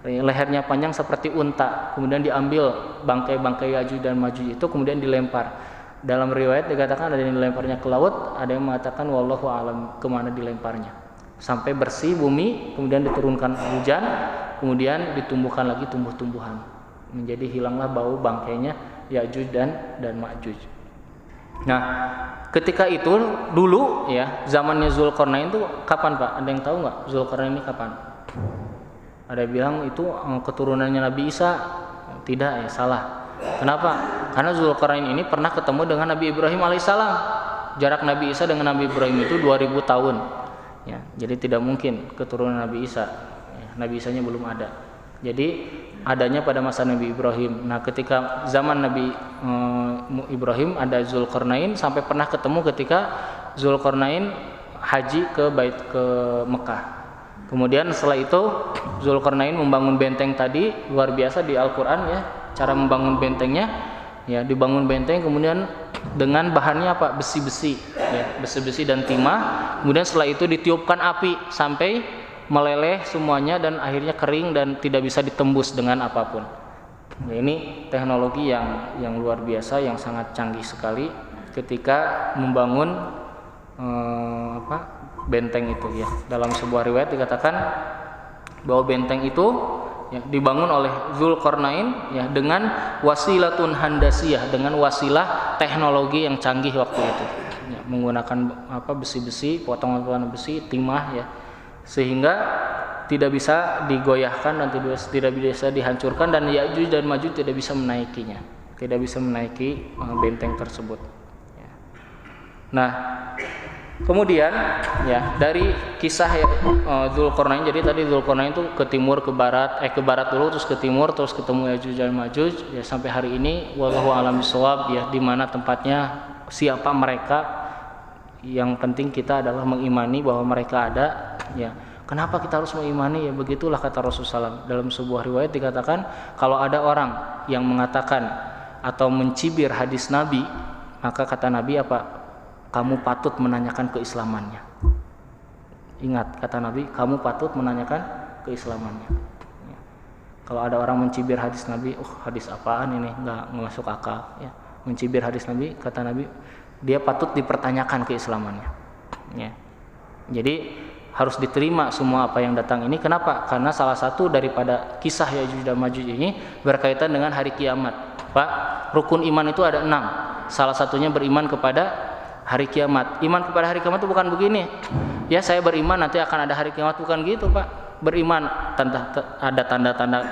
Lehernya panjang seperti unta. Kemudian diambil bangkai-bangkai Ya'juj dan Ma'juj itu kemudian dilempar. Dalam riwayat dikatakan ada yang dilemparnya ke laut, ada yang mengatakan wallahu alam kemana dilemparnya. Sampai bersih bumi, kemudian diturunkan hujan, kemudian ditumbuhkan lagi tumbuh-tumbuhan. Menjadi hilanglah bau bangkainya Ya'juj dan Ma'juj. Nah, ketika itu dulu ya, zamannya Zulkarnain itu kapan Pak? Ada yang tahu nggak Zulkarnain ini kapan? Ada yang bilang itu keturunannya Nabi Isa. Tidak ya, salah. Kenapa? Karena Zulkarnain ini pernah ketemu dengan Nabi Ibrahim alaihissalam. Jarak Nabi Isa dengan Nabi Ibrahim itu 2000 tahun. Ya, jadi tidak mungkin keturunan Nabi Isa. Ya, Nabi Isanya belum ada. Jadi adanya pada masa Nabi Ibrahim. Nah, ketika zaman Nabi Ibrahim ada Zulkarnain, sampai pernah ketemu ketika Zulkarnain haji ke Mekah. Kemudian setelah itu Zulkarnain membangun benteng tadi, luar biasa di Al-Qur'an ya, cara membangun bentengnya. Ya, dibangun benteng kemudian dengan bahannya apa? Besi-besi, ya, besi-besi dan timah. Kemudian setelah itu ditiupkan api sampai meleleh semuanya dan akhirnya kering dan tidak bisa ditembus dengan apapun. Ya, ini teknologi yang luar biasa, yang sangat canggih sekali ketika membangun benteng itu ya. Dalam sebuah riwayat dikatakan bahwa benteng itu ya, dibangun oleh Zulkarnain ya dengan wasilatun handasiyah, dengan wasilah teknologi yang canggih waktu itu. Ya, menggunakan besi-besi, potongan-potongan besi, timah ya. Sehingga tidak bisa digoyahkan dan tidak bisa dihancurkan, dan Ya'juj dan Ma'juj tidak bisa menaikinya, tidak bisa menaiki benteng tersebut. Ya. Nah, kemudian ya dari kisah Zulkarnain, jadi tadi Zulkarnain itu ke timur, ke barat dulu, terus ke timur, terus ketemu Ya'juj dan Ma'juj ya, sampai hari ini wallahu a'lam bishawab ya, di mana tempatnya, siapa mereka. Yang penting kita adalah mengimani bahwa mereka ada ya. Kenapa kita harus mengimani ya? Begitulah kata Rasulullah SAW. Dalam sebuah riwayat dikatakan kalau ada orang yang mengatakan atau mencibir hadis Nabi, maka kata Nabi apa? Kamu patut menanyakan keislamannya. Ingat kata Nabi, kamu patut menanyakan keislamannya ya. Kalau ada orang mencibir hadis Nabi, hadis apaan ini, nggak masuk akal ya. Mencibir hadis Nabi, kata Nabi, dia patut dipertanyakan keislamannya ya. Jadi harus diterima semua apa yang datang ini. Kenapa? Karena salah satu daripada kisah Ya'juj dan Ma'juj ini berkaitan dengan hari kiamat Pak. Rukun iman itu ada 6. Salah satunya beriman kepada hari kiamat. Iman kepada hari kiamat itu bukan begini ya, saya beriman nanti akan ada hari kiamat, bukan gitu Pak. Beriman ada tanda-tanda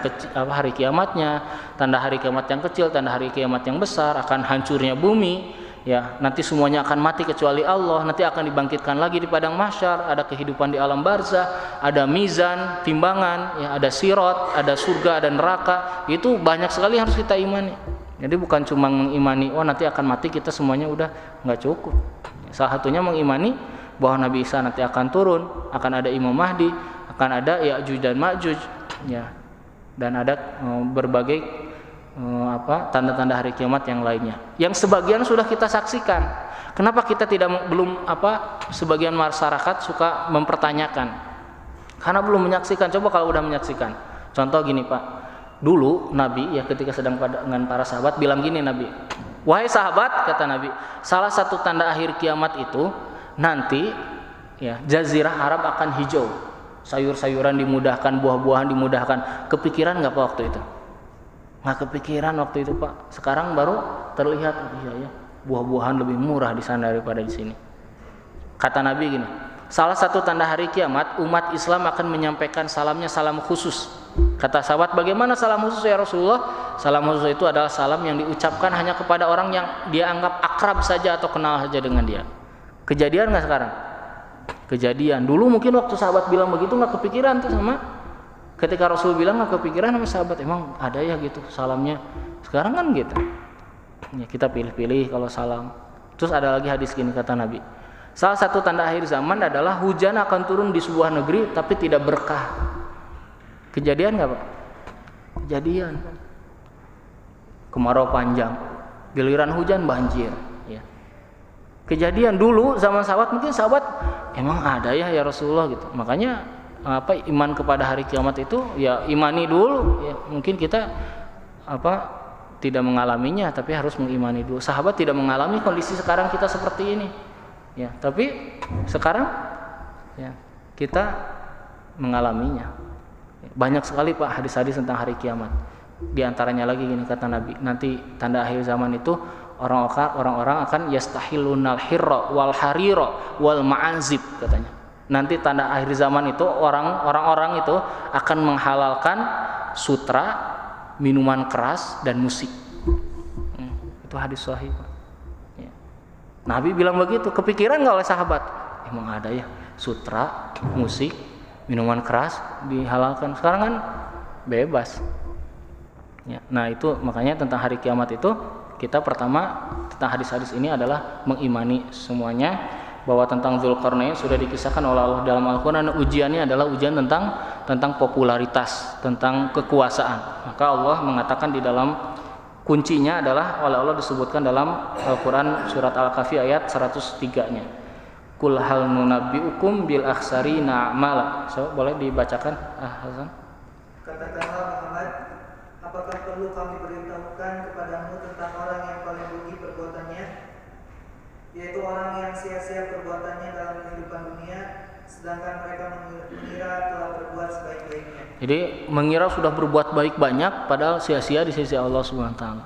hari kiamatnya, tanda hari kiamat yang kecil, tanda hari kiamat yang besar, akan hancurnya bumi ya, nanti semuanya akan mati kecuali Allah, nanti akan dibangkitkan lagi di padang mahsyar, ada kehidupan di alam barzah, ada mizan, timbangan ya, ada sirat, ada surga, ada neraka. Itu banyak sekali yang harus kita imani. Jadi bukan cuma mengimani nanti akan mati, kita semuanya udah nggak cukup. Salah satunya mengimani bahwa Nabi Isa nanti akan turun, akan ada Imam Mahdi, akan ada Ya'juj dan Ma'juj ya, dan ada berbagai tanda-tanda hari kiamat yang lainnya, yang sebagian sudah kita saksikan. Kenapa kita belum sebagian masyarakat suka mempertanyakan? Karena belum menyaksikan. Coba kalau udah menyaksikan. Contoh gini Pak, dulu Nabi ya ketika sedang dengan para sahabat bilang gini, Nabi, wahai sahabat, kata Nabi, salah satu tanda akhir kiamat itu nanti ya jazirah Arab akan hijau, sayur-sayuran dimudahkan, buah-buahan dimudahkan. Kepikiran nggak Pak waktu itu? Nggak kepikiran waktu itu Pak. Sekarang baru terlihat, iya ya, buah-buahan lebih murah di sana daripada di sini. Kata Nabi gini, salah satu tanda hari kiamat, umat Islam akan menyampaikan salamnya salam khusus. Kata sahabat, bagaimana salam khusus ya Rasulullah? Salam khusus itu adalah salam yang diucapkan hanya kepada orang yang dia anggap akrab saja atau kenal saja dengan dia. Kejadian nggak sekarang? Kejadian. Dulu mungkin waktu sahabat bilang begitu nggak kepikiran tuh sama. Ketika Rasul bilang nggak kepikiran sama sahabat, emang ada ya gitu salamnya. Sekarang kan gitu. Ya, kita pilih-pilih kalau salam. Terus ada lagi hadis gini kata Nabi. Salah satu tanda akhir zaman adalah hujan akan turun di sebuah negeri tapi tidak berkah. Kejadian nggak Pak? Kejadian. Kemarau panjang, giliran hujan banjir. Ya. Kejadian dulu zaman sahabat, mungkin sahabat emang ada ya Rasulullah gitu. Makanya iman kepada hari kiamat itu ya imani dulu. Ya, mungkin kita tidak mengalaminya, tapi harus mengimani dulu. Sahabat tidak mengalami kondisi sekarang kita seperti ini, ya. Tapi sekarang, ya, kita mengalaminya. Banyak sekali Pak hadis-hadis tentang hari kiamat. Di antaranya lagi gini kata Nabi, nanti tanda akhir zaman itu orang-orang akan yastahilunal hirra wal harira wal ma'azib katanya. Nanti tanda akhir zaman itu orang-orang itu akan menghalalkan sutra, minuman keras dan musik. Itu hadis sahih Pak. Ya. Nabi bilang begitu, kepikiran nggak oleh sahabat? Emang ada ya sutra, musik, minuman keras dihalalkan. Sekarang kan bebas. Ya. Nah itu makanya tentang hari kiamat itu kita pertama tentang hadis-hadis ini adalah mengimani semuanya, bahwa tentang Dzulqarnain sudah dikisahkan oleh Allah dalam Al-Quran. Ujiannya adalah ujian tentang popularitas, tentang kekuasaan. Maka Allah mengatakan di dalam kuncinya adalah oleh Allah disebutkan dalam Al-Quran surat Al-Kahfi ayat 103-nya. Qul hal nunabbiukum bil akhsarina a'mala. So, boleh dibacakan Hasan? Katakanlah Muhammad, apakah perlu kami beritahukan kepadamu tentang orang yang paling rugi perbuatannya, yaitu orang yang sia-sia perbuatannya dalam kehidupan dunia, sedangkan mereka mengira telah berbuat sebaik-baiknya. Jadi mengira sudah berbuat baik banyak, padahal sia-sia di sisi Allah Subhanahu wa taala.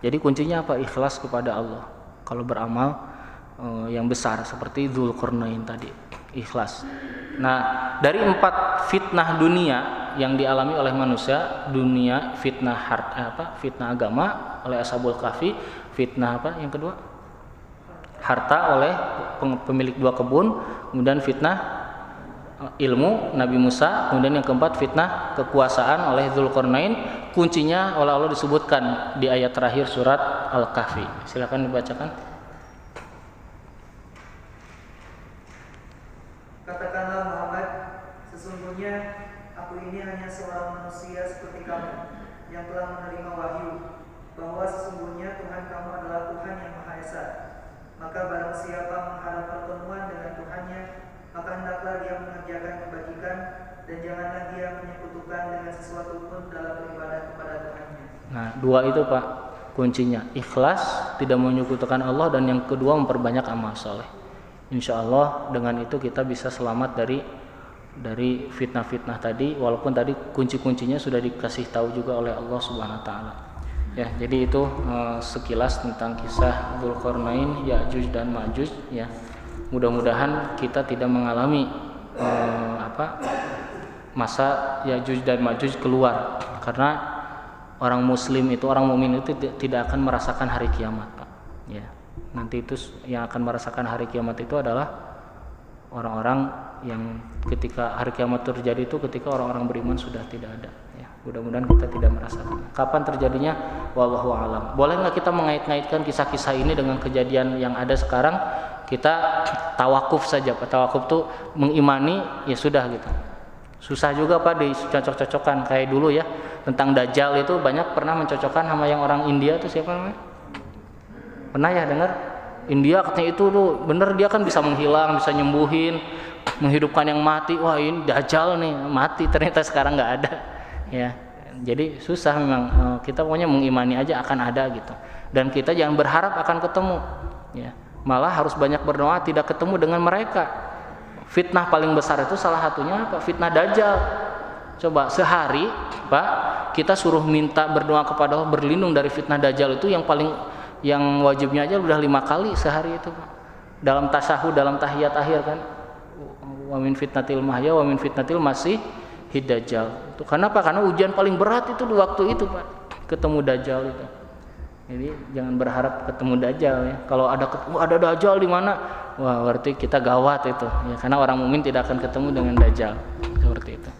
Jadi kuncinya apa? Ikhlas kepada Allah. Kalau beramal yang besar seperti Dzulqarnain tadi, ikhlas. Nah, dari 4 fitnah dunia yang dialami oleh manusia, dunia fitnah fitnah agama oleh Ashabul Kahfi, fitnah apa yang kedua? Harta oleh pemilik 2 kebun, kemudian fitnah ilmu Nabi Musa, kemudian yang keempat fitnah kekuasaan oleh Dzulqarnain. Kuncinya oleh Allah disebutkan di ayat terakhir surat Al-Kahfi. Silakan dibacakan. Katakanlah Muhammad, sesungguhnya aku ini hanya seorang manusia seperti kamu yang telah menerima wahyu bahwa sesungguhnya Tuhan kamu adalah Tuhan yang Maha Esa. Maka barang siapa mengharap pertemuan dengan Tuhannya, maka hendaklah dia mengerjakan kebajikan dan janganlah dia menyekutukan dengan sesuatu pun dalam beribadah kepada Tuhannya. Nah, 2 itu Pak kuncinya, ikhlas, tidak menyekutukan Allah, dan yang kedua memperbanyak amal soleh. Insya Allah dengan itu kita bisa selamat dari fitnah-fitnah tadi, walaupun tadi kunci-kuncinya sudah dikasih tahu juga oleh Allah Subhanahu wa taala. Ya, jadi itu sekilas tentang kisah Dzulqarnain, Ya'juj dan Ma'juj, ya. Mudah-mudahan kita tidak mengalami masa Ya'juj dan Ma'juj keluar, karena orang muslim itu, orang mukmin itu tidak akan merasakan hari kiamat, Pak. Ya. Nanti itu yang akan merasakan hari kiamat itu adalah orang-orang yang ketika hari kiamat terjadi itu ketika orang-orang beriman sudah tidak ada. Ya, mudah-mudahan kita tidak merasakan. Kapan terjadinya? Wallahu a'lam. Boleh nggak kita mengait-ngaitkan kisah-kisah ini dengan kejadian yang ada sekarang? Kita tawakuf saja. Tawakuf tuh mengimani, ya sudah gitu. Susah juga Pak dicocok-cocokkan kayak dulu ya. Tentang Dajjal itu banyak pernah mencocokkan sama yang orang India itu siapa namanya? Pernah ya dengar? India katanya itu tuh bener, dia kan bisa menghilang, bisa nyembuhin, menghidupkan yang mati. Wah ini Dajjal nih, mati, ternyata sekarang nggak ada. Ya, jadi susah memang. Kita pokoknya mengimani aja akan ada gitu. Dan kita jangan berharap akan ketemu. Ya, malah harus banyak berdoa tidak ketemu dengan mereka. Fitnah paling besar itu salah satunya apa? Fitnah Dajjal. Coba sehari Pak kita suruh minta berdoa kepada Allah berlindung dari fitnah Dajjal, itu yang paling yang wajibnya aja udah 5 kali sehari itu dalam tasyahud, dalam tahiyat akhir kan, wa min fitnatil mahya wa min fitnatil masih hidajal. Itu kenapa? Karena ujian paling berat itu di waktu itu Pak, ketemu dajjal itu. Jadi jangan berharap ketemu dajjal ya. Kalau ada dajjal di mana, wah berarti kita gawat itu ya, karena orang mukmin tidak akan ketemu dengan dajjal seperti itu.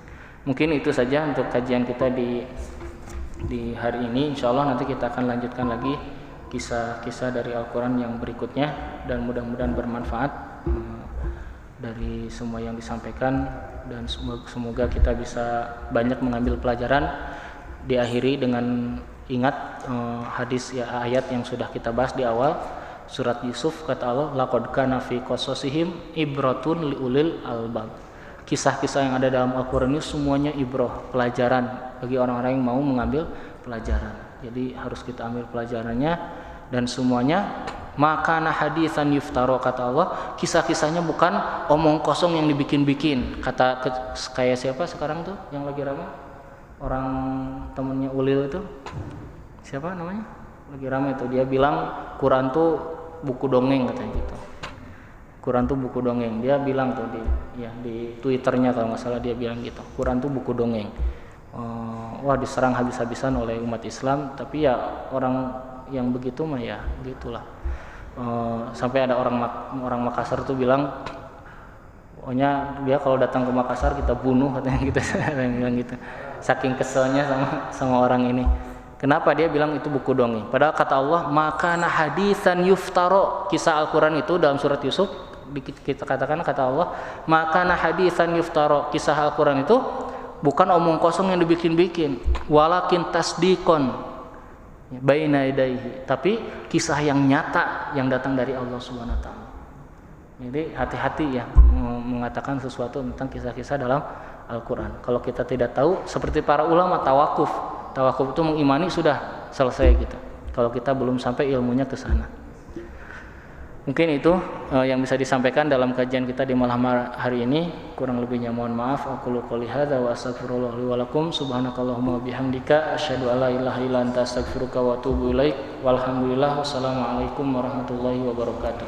Mungkin itu saja untuk kajian kita di hari ini. Insyaallah nanti kita akan lanjutkan lagi kisah-kisah dari Al-Quran yang berikutnya, dan mudah-mudahan bermanfaat dari semua yang disampaikan, dan semoga kita bisa banyak mengambil pelajaran. Diakhiri dengan ingat hadis ya, ayat yang sudah kita bahas di awal surat Yusuf, kata Allah, laqad kana fi qasasihim ibratun liulil albab. Kisah-kisah yang ada dalam Al-Quran ini semuanya ibrah, pelajaran bagi orang-orang yang mau mengambil pelajaran. Jadi harus kita ambil pelajarannya, dan semuanya makana hadisan yuftaro, kata Allah, kisah-kisahnya bukan omong kosong yang dibikin-bikin. Kata kayak siapa sekarang tuh yang lagi ramai, orang temennya Ulil itu siapa namanya, lagi ramai itu, dia bilang Quran tuh buku dongeng katanya gitu. Quran tuh buku dongeng, dia bilang tuh di Twitternya kalau nggak salah, dia bilang gitu, Quran tuh buku dongeng. Wah, diserang habis-habisan oleh umat Islam, tapi ya orang yang begitu mah ya begitulah. Sampai ada orang Makassar tuh bilang, pokoknya dia kalau datang ke Makassar kita bunuh katanya gitu. Bilang gitu, saking keselnya sama orang ini. Kenapa dia bilang itu buku dongeng? Padahal kata Allah, makana hadisan yuftaro, kisah Al-Quran itu dalam surat Yusuf kita katakan, kata Allah, makana hadisan yuftaro, kisah Al-Quran itu bukan omong kosong yang dibikin-bikin, walakin tasdikon baina yadayhi, tapi kisah yang nyata yang datang dari Allah Subhanahu wa taala. Jadi hati-hati ya mengatakan sesuatu tentang kisah-kisah dalam Al-Quran. Kalau kita tidak tahu, seperti para ulama tawakuf itu mengimani sudah selesai gitu. Kalau kita belum sampai ilmunya ke sana. Mungkin itu yang bisa disampaikan dalam kajian kita di malam hari ini. Kurang lebihnya mohon maaf. Aqulu qouli hadza wa astaghfirullah li wa lakum. Subhanakallahumma wa bihamdika asyhadu an la ilaha illa anta astaghfiruka wa atubu ilaik. Walhamdulillah. Wassalamualaikum warahmatullahi wabarakatuh.